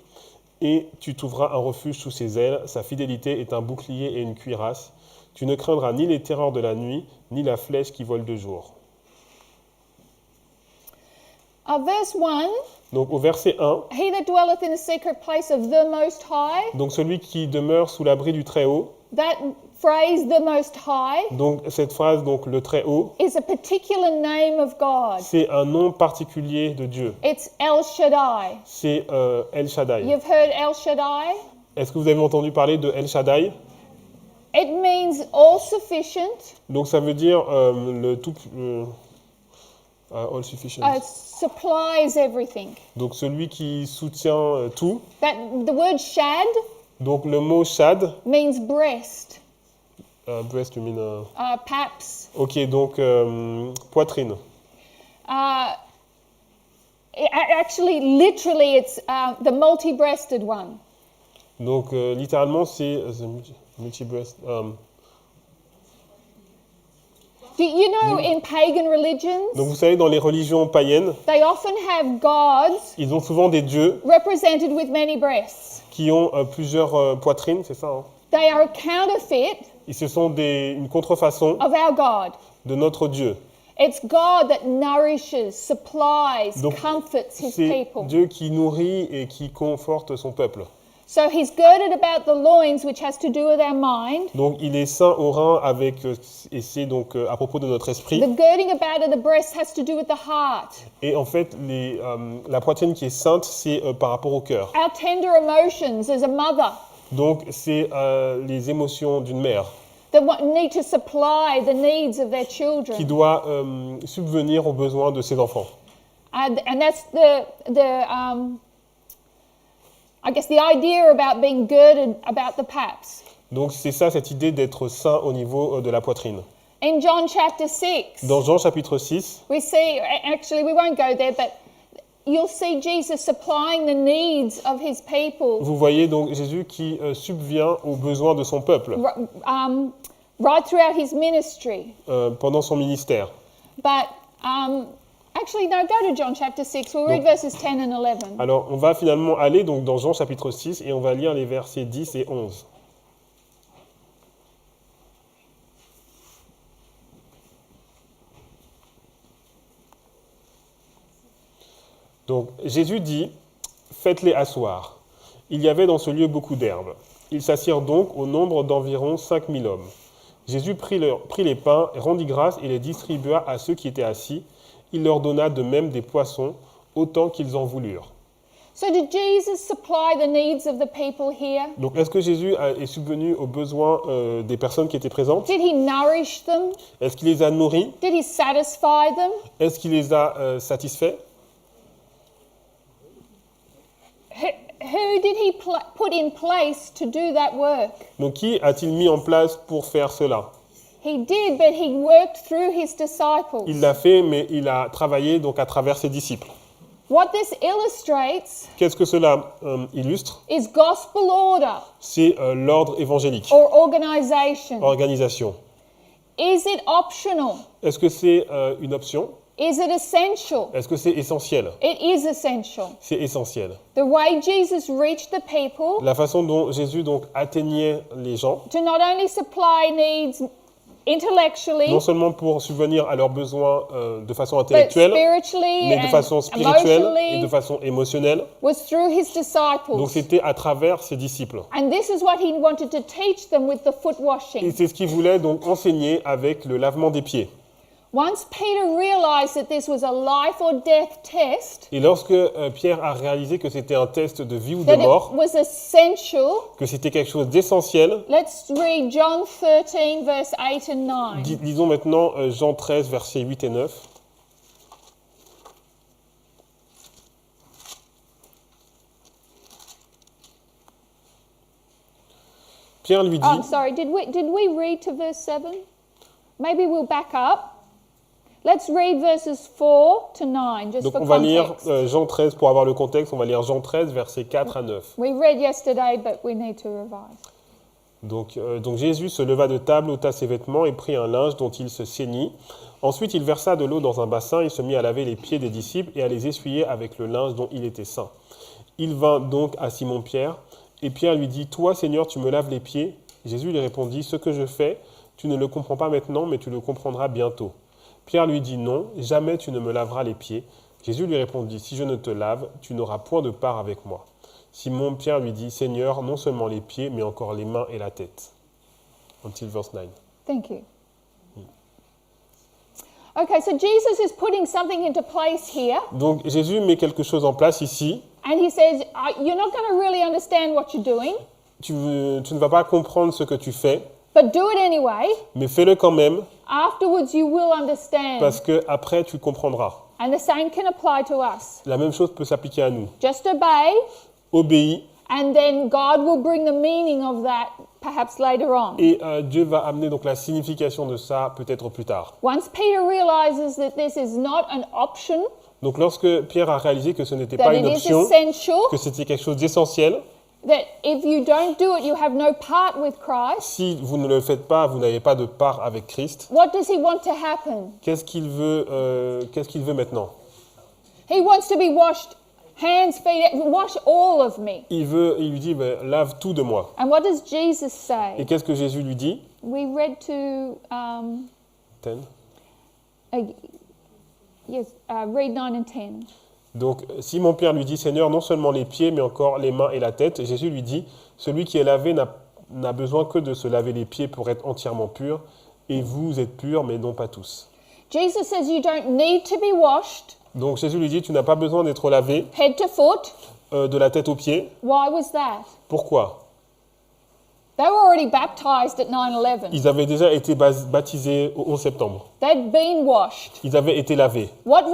et tu trouveras un refuge sous ses ailes. Sa fidélité est un bouclier et une cuirasse. Tu ne craindras ni les terreurs de la nuit, ni la flèche qui vole de jour. Verse 1. Donc au verset 1, He that dwelleth in the secret place of the Most High. donc celui qui demeure sous l'abri du Très-Haut, That phrase, the Most High, donc cette phrase, donc le Très-Haut, is a particular name of God. c'est un nom particulier de Dieu. It's El Shaddai. C'est El Shaddai. You've heard El Shaddai? Est-ce que vous avez entendu parler de El Shaddai? It means all sufficient, Donc ça veut dire le tout... all sufficient. supplies everything. Donc celui qui soutient tout. That the word shad Donc le mot shad, means breast, breast, you mean, paps. ok, donc poitrine. Actually, literally, it's the multi-breasted one. Donc littéralement c'est multi-breast. Do you know in pagan religions, Donc vous savez, dans les religions païennes, they often have gods ils ont souvent des dieux represented with many breasts. qui ont plusieurs poitrines, c'est ça, hein? They are a counterfeit Et ce sont une contrefaçon of our God. de notre Dieu. It's God that nourishes, supplies, Donc, comforts his C'est people. Dieu qui nourrit et qui conforte son peuple. So he's girded about the loins, which has to do with our mind. Donc il est saint au rein avec, et c'est donc à propos de notre esprit. The girding about of the breast has to do with the heart. Et en fait, la poitrine qui est sainte, c'est par rapport au cœur. Our tender emotions as a mother Donc c'est les émotions d'une mère that need to supply the needs of their qui children. doit subvenir aux besoins de ses enfants. And that's I guess the idea about being girded about the paps. Donc c'est ça, cette idée d'être saint au niveau de la poitrine. In John chapter 6, Dans Jean chapitre 6, we see, actually we won't go there, but you'll see Jesus supplying the needs of his people vous voyez donc Jésus qui subvient aux besoins de son peuple right throughout his ministry. pendant son ministère. But actually, no, go to John chapter 6. We'll read verses 10 and 11. Alors on va finalement aller donc dans Jean chapitre 6 et on va lire les versets 10 et 11. Donc Jésus dit, faites-les asseoir. Il y avait dans ce lieu beaucoup d'herbes. Ils s'assirent donc au nombre d'environ 5000 hommes. Jésus prit les pains, rendit grâce et les distribua à ceux qui étaient assis. Il leur donna de même des poissons, autant qu'ils en voulurent. So did Jesus supply the needs of the people here? Donc est-ce que Jésus est subvenu aux besoins des personnes qui étaient présentes? Did he nourish them? Est-ce qu'il les a nourris? Did he satisfy them? Est-ce qu'il les a satisfaits? Who did he put in place to do that work? Donc qui a-t-il mis en place pour faire cela? He did, but he worked through his disciples. Il l'a fait, mais il a travaillé donc à travers ses disciples. What this illustrates Qu'est-ce que cela illustre? is gospel order C'est l'ordre évangélique, or organization. organisation. Is it optional? Est-ce que c'est une option? Is it essential? Est-ce que c'est essentiel? It is essential. C'est essentiel. The way Jesus reached the people La façon dont Jésus donc atteignait les gens, to not only supply needs intellectually, non seulement pour subvenir à leurs besoins de façon but intellectuelle, spiritually mais de and façon spirituelle et emotionally, de façon émotionnelle. was through his Donc disciples. c'était à travers ses disciples. And this is what he wanted to teach them with the foot Et washing. c'est ce qu'il voulait donc enseigner avec le lavement des pieds. Once Peter realized that this was a life or death test, Et lorsque Pierre a réalisé que c'était un test de vie ou de that it mort, was essential, que c'était quelque chose d'essentiel, let's read John 13, verse 8 and 9. lisons maintenant Jean 13, versets 8 et 9. Pierre lui dit, Oh, sorry, did we read to verse 7? Maybe we'll back up. Let's read verses 4 to 9, just donc for on va lire context. Jean 13, pour avoir le contexte, on va lire Jean 13, versets 4 à 9. We read yesterday, but we need to revise. Donc Jésus se leva de table, ôta ses vêtements et prit un linge dont il se ceignit. Ensuite il versa de l'eau dans un bassin, il se mit à laver les pieds des disciples et à les essuyer avec le linge dont il était saint. Il vint donc à Simon-Pierre, et Pierre lui dit, « Toi, Seigneur, tu me laves les pieds ?» Jésus lui répondit, « Ce que je fais, tu ne le comprends pas maintenant, mais tu le comprendras bientôt. » Pierre lui dit, « Non, jamais tu ne me laveras les pieds. » Jésus lui répondit, « Si je ne te lave, tu n'auras point de part avec moi. » Simon-Pierre lui dit, « Seigneur, non seulement les pieds, mais encore les mains et la tête. » Until verse 9. Thank you. Okay, so Jesus is putting something into place here, Donc Jésus met quelque chose en place ici. and he says, you're not going to really understand what you're doing, Tu ne vas pas comprendre ce que tu fais, but do it anyway. mais fais-le quand même, Afterwards, you will understand. parce que après tu comprendras. And the same can apply to us. La même chose peut s'appliquer à nous. Just obey, Obéis, and then God will bring the meaning of that perhaps later on. et Dieu va amener donc la signification de ça peut-être plus tard. Once Peter realizes that this is not an option, Donc lorsque Pierre a réalisé que ce n'était that pas it une is option, essential, que c'était quelque chose d'essentiel, that if you don't do it, you have no part with Christ, si vous ne le faites pas, vous n'avez pas de part avec Christ. what does he want to happen? Qu'est-ce qu'il veut maintenant? He wants to be washed, hands, feet, wash all of me. Il lui dit, lave tout de moi. And what does Jesus Et say? qu'est-ce que Jésus lui dit? We read to, 10. read 9 and 10. Donc Simon-Pierre lui dit, Seigneur, non seulement les pieds, mais encore les mains et la tête. Et Jésus lui dit, celui qui est lavé n'a besoin que de se laver les pieds pour être entièrement pur. Et vous êtes purs, mais non pas tous. Jesus says you don't need to be washed Donc Jésus lui dit, tu n'as pas besoin d'être lavé head to foot. de la tête aux pieds. Why was that? Pourquoi? They were already baptized at 9/11. Ils avaient déjà été baptisés au 11 septembre. They'd been washed. Ils avaient été lavés. What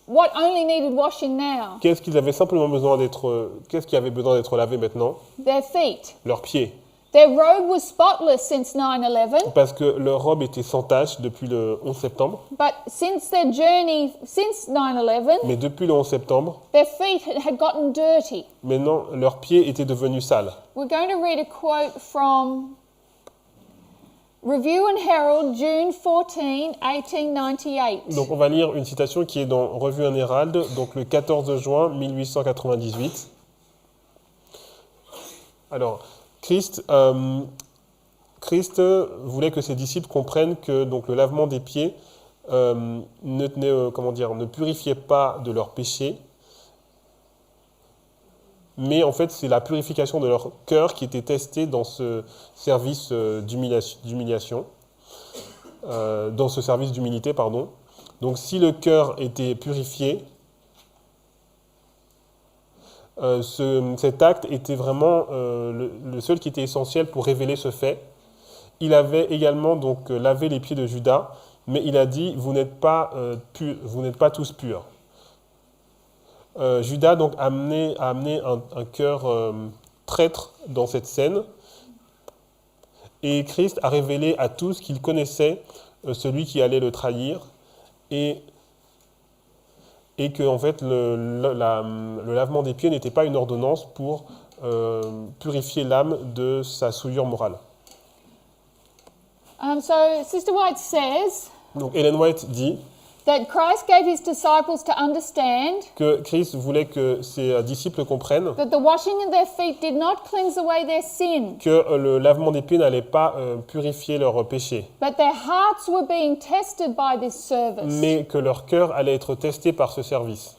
what only needed washing now? Qu'est-ce qu'ils avaient simplement besoin d'être, qu'est-ce qui avait besoin d'être lavé maintenant? Their feet. Leurs pieds. Their robe was spotless since 9/11, Parce que leur robe était sans tache depuis le 11 septembre. but since their journey, since 9/11, Mais depuis le 11 septembre, their feet had gotten dirty. maintenant, leurs pieds étaient devenus sales. We're going to read a quote from Review and Herald, June 14, 1898. Donc on va lire une citation qui est dans Revue and Herald, donc le 14 juin 1898. Alors, Christ voulait que ses disciples comprennent que donc, le lavement des pieds ne purifiait pas de leurs péchés, mais en fait c'est la purification de leur cœur qui était testée dans ce service d'humiliation, dans ce service d'humilité, pardon. Donc si le cœur était purifié, cet acte était vraiment le seul qui était essentiel pour révéler ce fait. Il avait également donc lavé les pieds de Judas, mais il a dit vous n'êtes pas tous purs. Judas donc a amené un cœur traître dans cette scène, et Christ a révélé à tous qu'il connaissait celui qui allait le trahir, et que en fait le lavement des pieds n'était pas une ordonnance pour purifier l'âme de sa souillure morale. So Sister White says Donc Ellen White dit that Christ gave his disciples to understand que Christ voulait que ses disciples comprennent that the washing of their feet did not cleanse away their sin, que le lavement des pieds n'allait pas purifier leurs péchés, but their hearts were being tested by this service. mais que leur cœur allait être testé par ce service.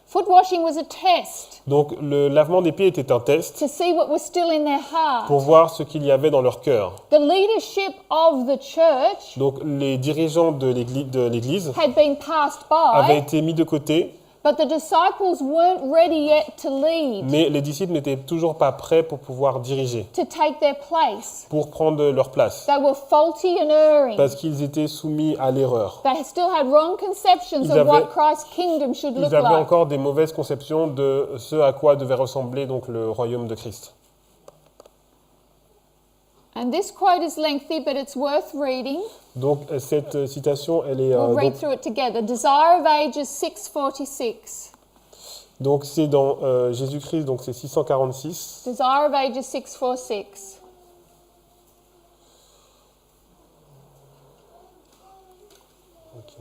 Foot washing was a test Donc le lavement des pieds était un test to see what was still in their heart. pour voir ce qu'il y avait dans leur cœur. The leadership of the church Donc les dirigeants de l'Église had been passed avaient by, été mis de côté, but the disciples weren't ready yet to lead, mais les disciples n'étaient toujours pas prêts pour pouvoir diriger, to take their place. pour prendre leur place, They were faulty and erring. parce qu'ils étaient soumis à l'erreur. They still had wrong conceptions Ils of avaient- what Christ's kingdom should look Ils avaient like. encore des mauvaises conceptions de ce à quoi devait ressembler donc le royaume de Christ. And this quote is lengthy, but it's worth reading. Donc cette citation, elle est We'll read donc, through it together. Desire of Ages 646. donc c'est dans Jésus-Christ, donc c'est 646. Desire of Ages 646. Ok.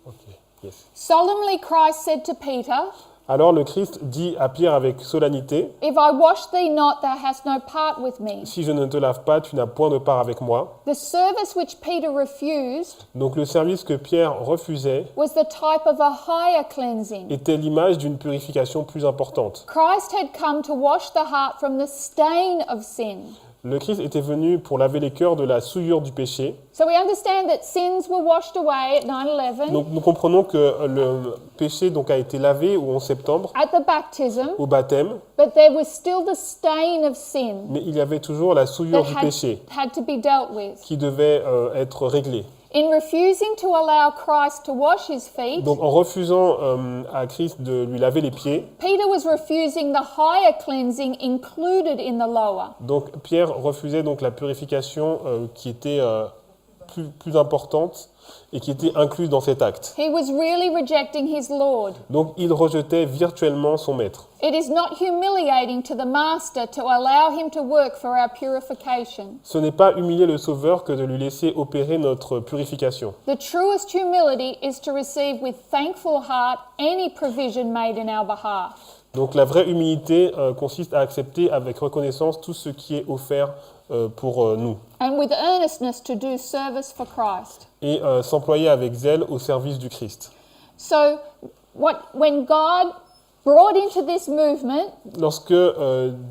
Ok, yes. Solemnly Christ said to Peter, Alors le Christ dit à Pierre avec solennité, If I wash thee not, thou hast no part with me. si je ne te lave pas, tu n'as point de part avec moi. The service which Peter refused Donc le service que Pierre refusait was the type of a higher cleansing. était l'image d'une purification plus importante. Christ had come to wash the heart from the stain of sin. Le Christ était venu pour laver les cœurs de la souillure du péché. So we understand that sins were washed away at 9/11, Donc nous comprenons que le péché donc, a été lavé au 11 septembre, at the baptism, au baptême, but there was still the stain of sin mais il y avait toujours la souillure that du péché had to be dealt with. qui devait être réglée. In refusing to allow Christ to wash his feet, Donc en refusant à Christ de lui laver les pieds, Peter was refusing the higher cleansing included in the lower. donc Pierre refusait donc la purification qui était plus importante et qui était incluse dans cet acte. He was really rejecting his Lord. Donc il rejetait virtuellement son maître. It is not humiliating to the Master to allow him to work for our purification. Ce n'est pas humilier le Sauveur que de lui laisser opérer notre purification. The truest humility is to receive with thankful heart any provision made in our behalf. Donc la vraie humilité consiste à accepter avec reconnaissance tout ce qui est offert pour nous And with earnestness to do service for Christ. et s'employer avec zèle au service du Christ. So, when God brought into this movement Lorsque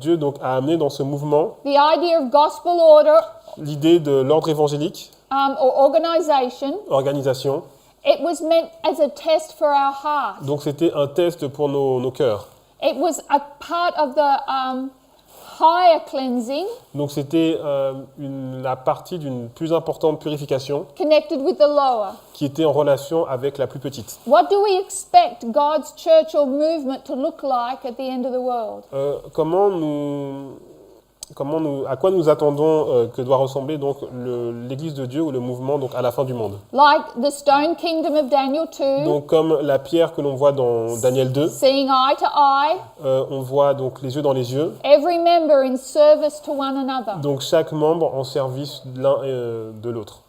Dieu donc a amené dans ce mouvement the idea of gospel order l'idée de l'ordre évangélique, or organization, organisation, it was meant as a test for our heart. donc c'était un test pour nos cœurs. It was a part of the higher cleansing Donc c'était la partie d'une plus importante purification connected with the lower. qui était en relation avec la plus petite. What do we expect God's church or movement to look like at the end of the world? À quoi nous attendons que doit ressembler donc l'Église de Dieu ou le mouvement donc à la fin du monde. Like the stone kingdom of Daniel 2, Donc comme la pierre que l'on voit dans Daniel 2, seeing eye to eye, on voit donc les yeux dans les yeux. every member in service to one another, Donc chaque membre en service l'un de l'autre.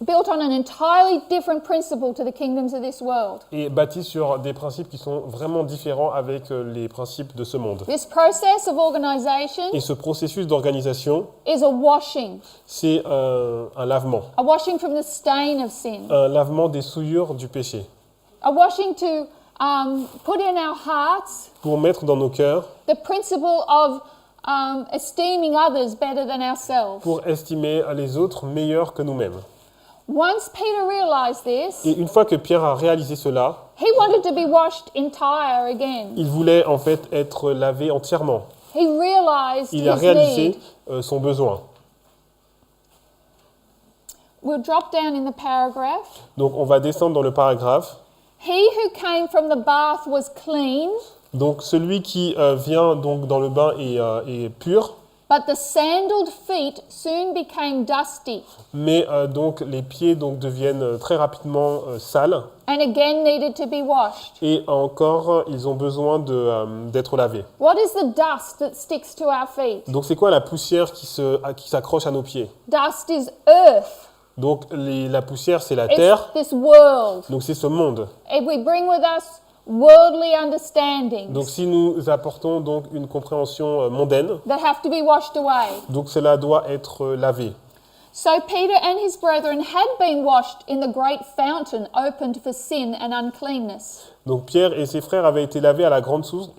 built on an entirely different principle to the kingdoms of this world. Et bâti sur des principes qui sont vraiment différents avec les principes de ce monde. This process of organization Et ce processus d'organisation, is a washing c'est un lavement. a washing from the stain of sin, Un lavement des souillures du péché. a washing to put in our hearts Pour mettre dans nos cœurs, the principle of esteeming others better than ourselves. pour estimer les autres meilleurs que nous-mêmes. Once Peter realized this, Et une fois que Pierre a réalisé cela, he wanted to be washed entire again. il voulait en fait être lavé entièrement. He realized Il a his réalisé need. son besoin. We'll drop down in the paragraph. Donc on va descendre dans le paragraphe. He who came from the bath was clean, Donc celui qui vient donc dans le bain est pur, but the sandaled feet soon became dusty mais donc les pieds donc deviennent très rapidement sales and again needed to be washed. et encore ils ont besoin d'être lavés. What is the dust that sticks to our feet? Donc c'est quoi la poussière qui s'accroche à nos pieds? Dust is earth. Donc la poussière c'est la It's terre, this world. donc c'est ce monde. If we bring with us worldly understandings Donc si nous apportons donc une compréhension mondaine, that have to be washed away. donc cela doit être lavé. So Peter and his brethren had been washed in the great fountain opened for sin and uncleanness. Donc Pierre et ses frères avaient été lavés à la grande source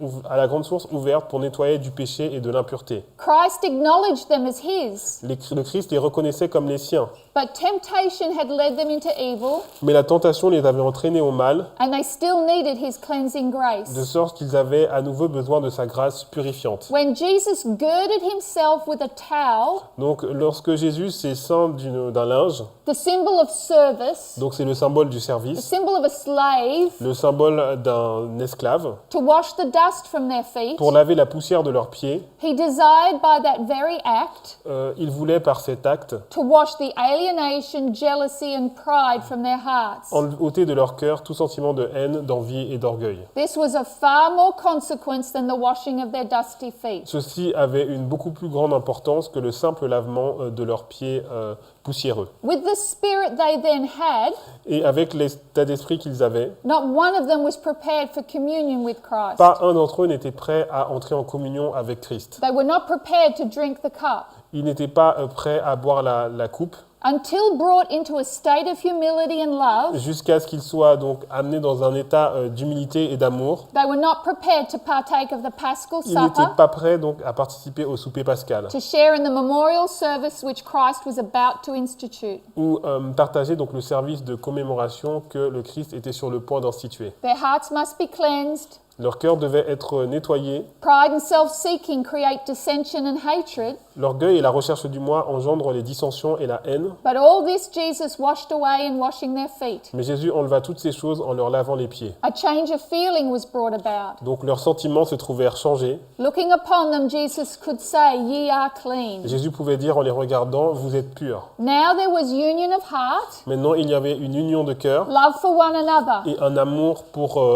ouverte pour nettoyer du péché et de l'impureté. Christ acknowledged them as his, Le Christ les reconnaissait comme les siens, but temptation had led them into evil, mais la tentation les avait entraînés au mal, and they still needed his cleansing de grace. sorte qu'ils avaient à nouveau besoin de sa grâce purifiante. When Jesus girded himself with a towel, Donc lorsque Jésus s'est ceint d'un linge, the symbol of service, donc c'est le symbole du the service, symbol of a slave, le symbole d'un esclave, to wash the dust from their feet, pour laver la poussière de leurs pieds, he desired by that very act il voulait par cet acte to wash the alienation, jealousy, and pride from their hearts. ôter de leur cœur tout sentiment de haine, d'envie et d'orgueil. This was of far more consequence than the washing of their dusty feet. Ceci avait une beaucoup plus grande importance que le simple lavement de leurs pieds poussiéreux. With the spirit they then had, Et avec l'état d'esprit qu'ils avaient, not one of them was prepared for communion with Christ. pas un d'entre eux n'était prêt à entrer en communion avec Christ. They were not prepared to drink the cup Ils n'étaient pas prêts à boire la coupe until brought into a state of humility and love. jusqu'à ce qu'ils soient donc amenés dans un état d'humilité et d'amour. They were not prepared to partake of the Paschal Ils n'étaient Supper, pas prêts donc à participer au souper pascal to share in the memorial service which Christ was about to institute. ou partager donc le service de commémoration que le Christ était sur le point d'instituer. Their hearts must be cleansed. Leur cœur devait être nettoyé. Pride and self-seeking create dissension and hatred. L'orgueil et la recherche du moi engendrent les dissensions et la haine. But all this Jesus washed away in washing their feet. Mais Jésus enleva toutes ces choses en leur lavant les pieds. A change of feeling was brought about. Donc leurs sentiments se trouvèrent changés. Looking upon them, Jesus could say, "Ye are clean." Jésus pouvait dire en les regardant, vous êtes purs. Now there was union of heart, Maintenant il y avait une union de cœur love for one another. et un amour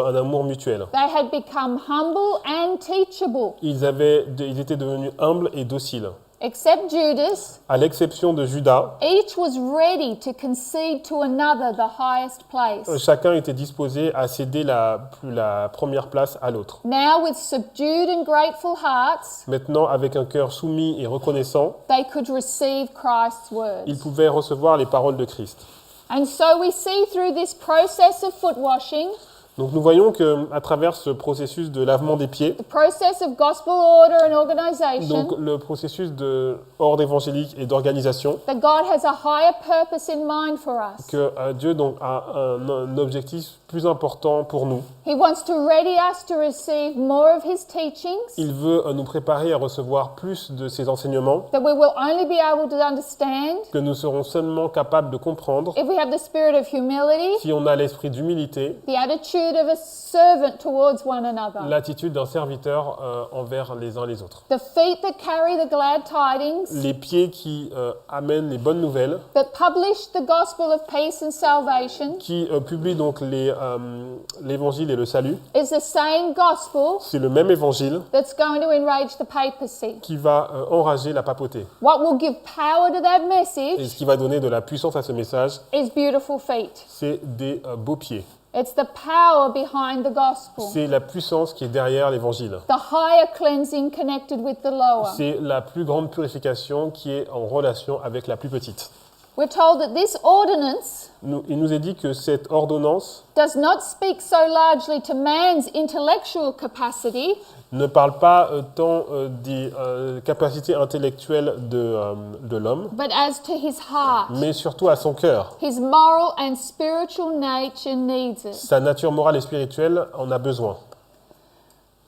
un amour mutuel. They had become humble and teachable, Ils étaient devenus humbles et dociles. except Judas. À l'exception de Judas, Each was ready to concede to another the highest place. chacun était disposé à céder la première place à l'autre. Now, with subdued and grateful hearts, Maintenant, avec un cœur soumis et reconnaissant, they could receive Christ's words. ils pouvaient recevoir les paroles de Christ. And so we see through this process of foot washing, Donc nous voyons qu'à travers ce processus de lavement des pieds, the process of gospel order and organization, donc le processus de ordre évangélique et d'organisation, that God has a higher purpose in mind for us. que Dieu donc a un objectif plus important pour nous. He wants to ready us to receive more of his teachings, Il veut nous préparer à recevoir plus de ses enseignements that we will only be able to understand que nous serons seulement capables de comprendre if we have the spirit of humility, si on a l'esprit d'humilité, the attitude of a servant towards one another, l'attitude d'un serviteur envers les uns les autres. the feet that carry the glad tidings, Les pieds qui amènent les bonnes nouvelles, that publish the gospel of peace and salvation, qui publient donc l'évangile et le salut. is the same gospel C'est le même évangile that's going to enrage the papacy. qui va enrager la papauté. What will give power to that Et message ce qui va donner de la puissance à ce message, is beautiful feet. c'est des beaux pieds. It's the power behind the gospel, C'est la puissance qui est derrière l'évangile. the higher cleansing connected with the lower. C'est la plus grande purification qui est en relation avec la plus petite. We're told that this ordinance Il nous est dit que cette ordonnance does not speak so largely to man's intellectual capacity, ne parle pas tant des capacités intellectuelles de l'homme, but as to his heart. mais surtout à son cœur. His moral and spiritual nature needs it. Sa nature morale et spirituelle en a besoin.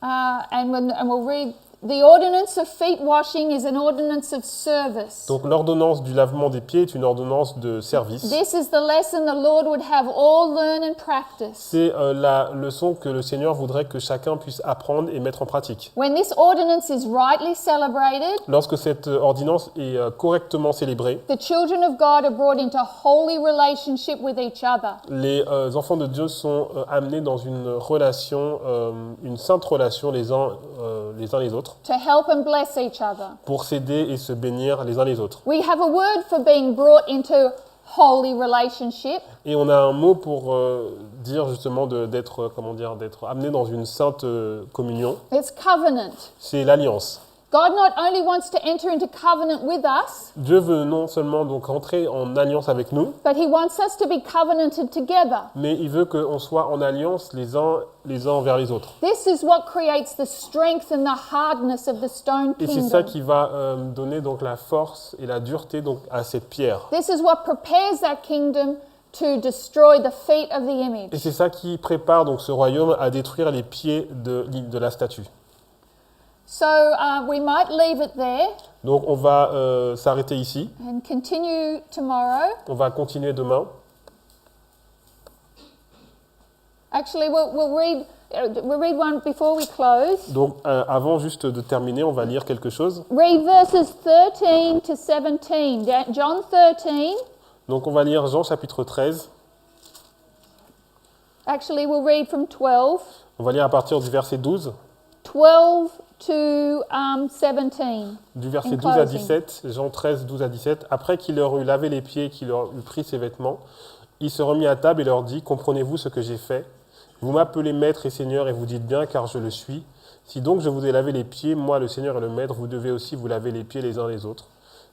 And we'll read, the ordinance of feet washing is an ordinance of service. Donc l'ordonnance du lavement des pieds est une ordonnance de service. This is the lesson the Lord would have all learn and practice. C'est la leçon que le Seigneur voudrait que chacun puisse apprendre et mettre en pratique. When this ordinance is rightly celebrated, Lorsque cette ordonnance est correctement célébrée, the children of God are brought into holy relationship with each other. les enfants de Dieu sont amenés dans une relation, une sainte relation les uns les autres, To help and bless each other. pour s'aider et se bénir les uns les autres. We have a word for being brought into holy relationship. Et on a un mot pour dire justement d'être amené dans une sainte communion. It's covenant. C'est l'alliance. God not only wants to enter into covenant with us, Dieu veut non seulement donc rentrer en alliance avec nous, but he wants us to be covenanted together. mais il veut qu'on soit en alliance les uns envers les autres. This is what creates the strength and the hardness of the stone Et c'est ça kingdom. qui va donner donc la force et la dureté donc à cette pierre. This is what prepares that kingdom to destroy the feet of the Et image. c'est ça qui prépare donc ce royaume à détruire les pieds de la statue. So we might leave it there Donc on va s'arrêter ici. and continue tomorrow. On va continuer demain. Actually, we'll read one before we close. Donc avant juste de terminer, on va lire quelque chose. Read verses 13 to 17. John 13. Donc on va lire Jean chapitre 13. Actually, we'll read from 12. On va lire à partir du verset 12. 12 to 17. Du verset In 12 à closing. 17, Jean 13, 12 à 17. Après qu'il leur eut lavé les pieds et qu'il leur eut pris ses vêtements, il se remit à table et leur dit « Comprenez-vous ce que j'ai fait ? Vous m'appelez maître et seigneur et vous dites bien car je le suis. Si donc je vous ai lavé les pieds, moi le seigneur et le maître, vous devez aussi vous laver les pieds les uns les autres.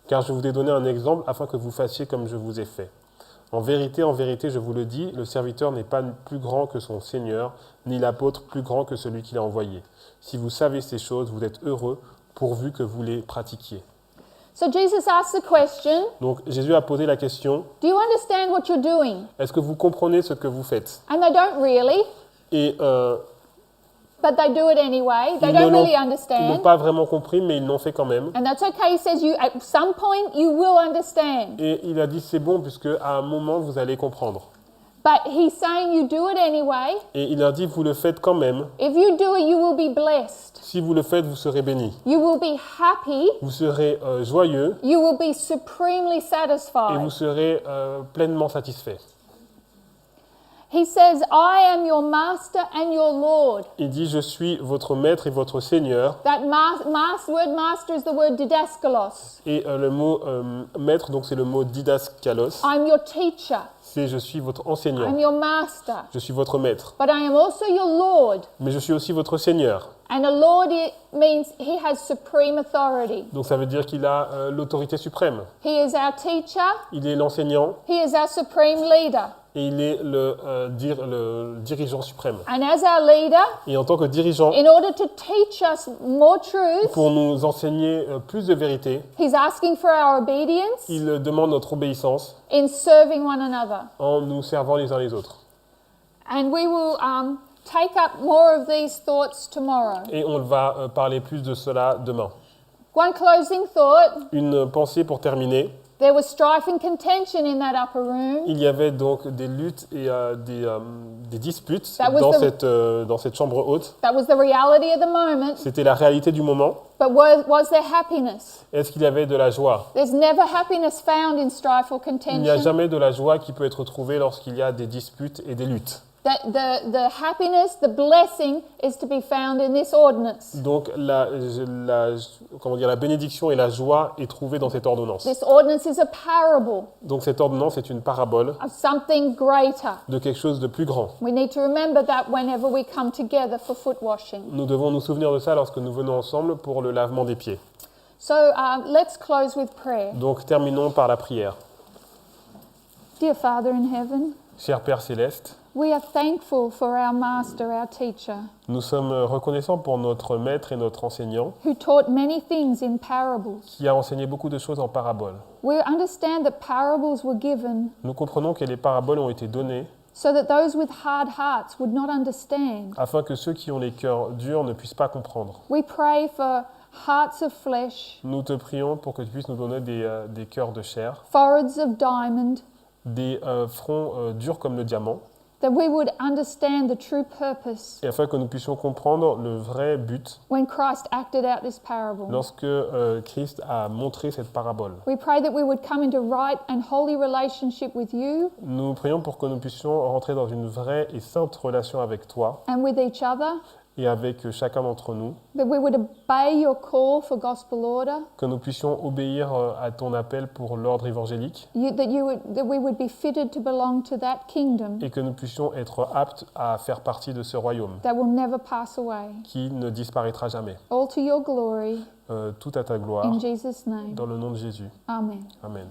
Car je vous ai donné un exemple afin que vous fassiez comme je vous ai fait. En vérité, je vous le dis, le serviteur n'est pas plus grand que son Seigneur, ni l'apôtre plus grand que celui qui l'a envoyé. Si vous savez ces choses, vous êtes heureux, pourvu que vous les pratiquiez. » So Jesus asked the question, Donc Jésus a posé la question, do you understand what you're doing? est-ce que vous comprenez ce que vous faites? And they don't really, Et but they do it anyway. They ils don't really ils n'ont understand. pas vraiment compris, mais ils l'ont fait quand même. And that's okay. He says you at some point you will understand. Et il a dit, c'est bon, puisque à un moment, vous allez comprendre. But he's saying you do it anyway. Et il a dit, vous le faites quand même. If you do it, you will be blessed. Si vous le faites, vous serez bénis. You will be happy. Vous serez joyeux You will be supremely et satisfied. vous serez pleinement satisfait. He says, I am your master and your Lord. Il dit, je suis votre maître et votre seigneur. That word master is the word didaskalos. Et le mot maître, donc c'est le mot didaskalos. I'm your teacher. C'est je suis votre enseignant. I'm your master. Je suis votre maître. But I am also your Lord. Mais je suis aussi votre seigneur. And a Lord means he has supreme authority. Donc ça veut dire qu'il a l'autorité suprême. He is our teacher. Il est l'enseignant He is our supreme leader. et il est le dirigeant suprême. And as our leader, Et en tant que dirigeant, in order to teach us more truth, pour nous enseigner plus de vérité, he's asking for our obedience il demande notre obéissance in serving one another. en nous servant les uns les autres. And we will take up more of these thoughts tomorrow. Et on va parler plus de cela demain. One closing thought. Une pensée pour terminer. There was strife and contention in that upper room. Il y avait donc des luttes et des disputes That was dans cette chambre haute. That was the reality of the moment. C'était la réalité du moment. But was there happiness? Est-ce qu'il y avait de la joie? There's never happiness found in strife or Il n'y a contention. jamais de la joie qui peut être trouvée lorsqu'il y a des disputes et des luttes. The happiness, the blessing is to be found in this ordinance. Donc la bénédiction et la joie est trouvée dans cette ordonnance. This ordinance is a parable Donc cette ordonnance est une parabole of something greater. de quelque chose de plus grand. We need to remember that whenever we come together for foot washing. Nous devons nous souvenir de ça lorsque nous venons ensemble pour le lavement des pieds. So let's close with prayer. Donc terminons par la prière. Dear Father in heaven, Cher Père Céleste, we are thankful for our master, our teacher, nous sommes reconnaissants pour notre maître et notre enseignant who taught many things in parables. qui a enseigné beaucoup de choses en paraboles. We understand that parables were given Nous comprenons que les paraboles ont été données so that those with hard hearts would not understand. afin que ceux qui ont les cœurs durs ne puissent pas comprendre. We pray for hearts of flesh, Nous te prions pour que tu puisses nous donner des cœurs de chair, foreheads of diamond, des fronts durs comme le diamant, that we would understand the true purpose et afin que nous puissions comprendre le vrai but when Christ acted out this parable. lorsque Christ a montré cette parabole. We pray that we would come into right and holy relationship with you Nous prions pour que nous puissions rentrer dans une vraie et sainte relation avec toi and with each other, et avec chacun d'entre nous, that we would obey your call for gospel order, que nous puissions obéir à ton appel pour l'ordre évangélique that we would be fitted to belong to that kingdom et que nous puissions être aptes à faire partie de ce royaume that will never pass away. qui ne disparaîtra jamais. All to your glory, Tout à ta gloire, in Jesus' name. dans le nom de Jésus. Amen. Amen.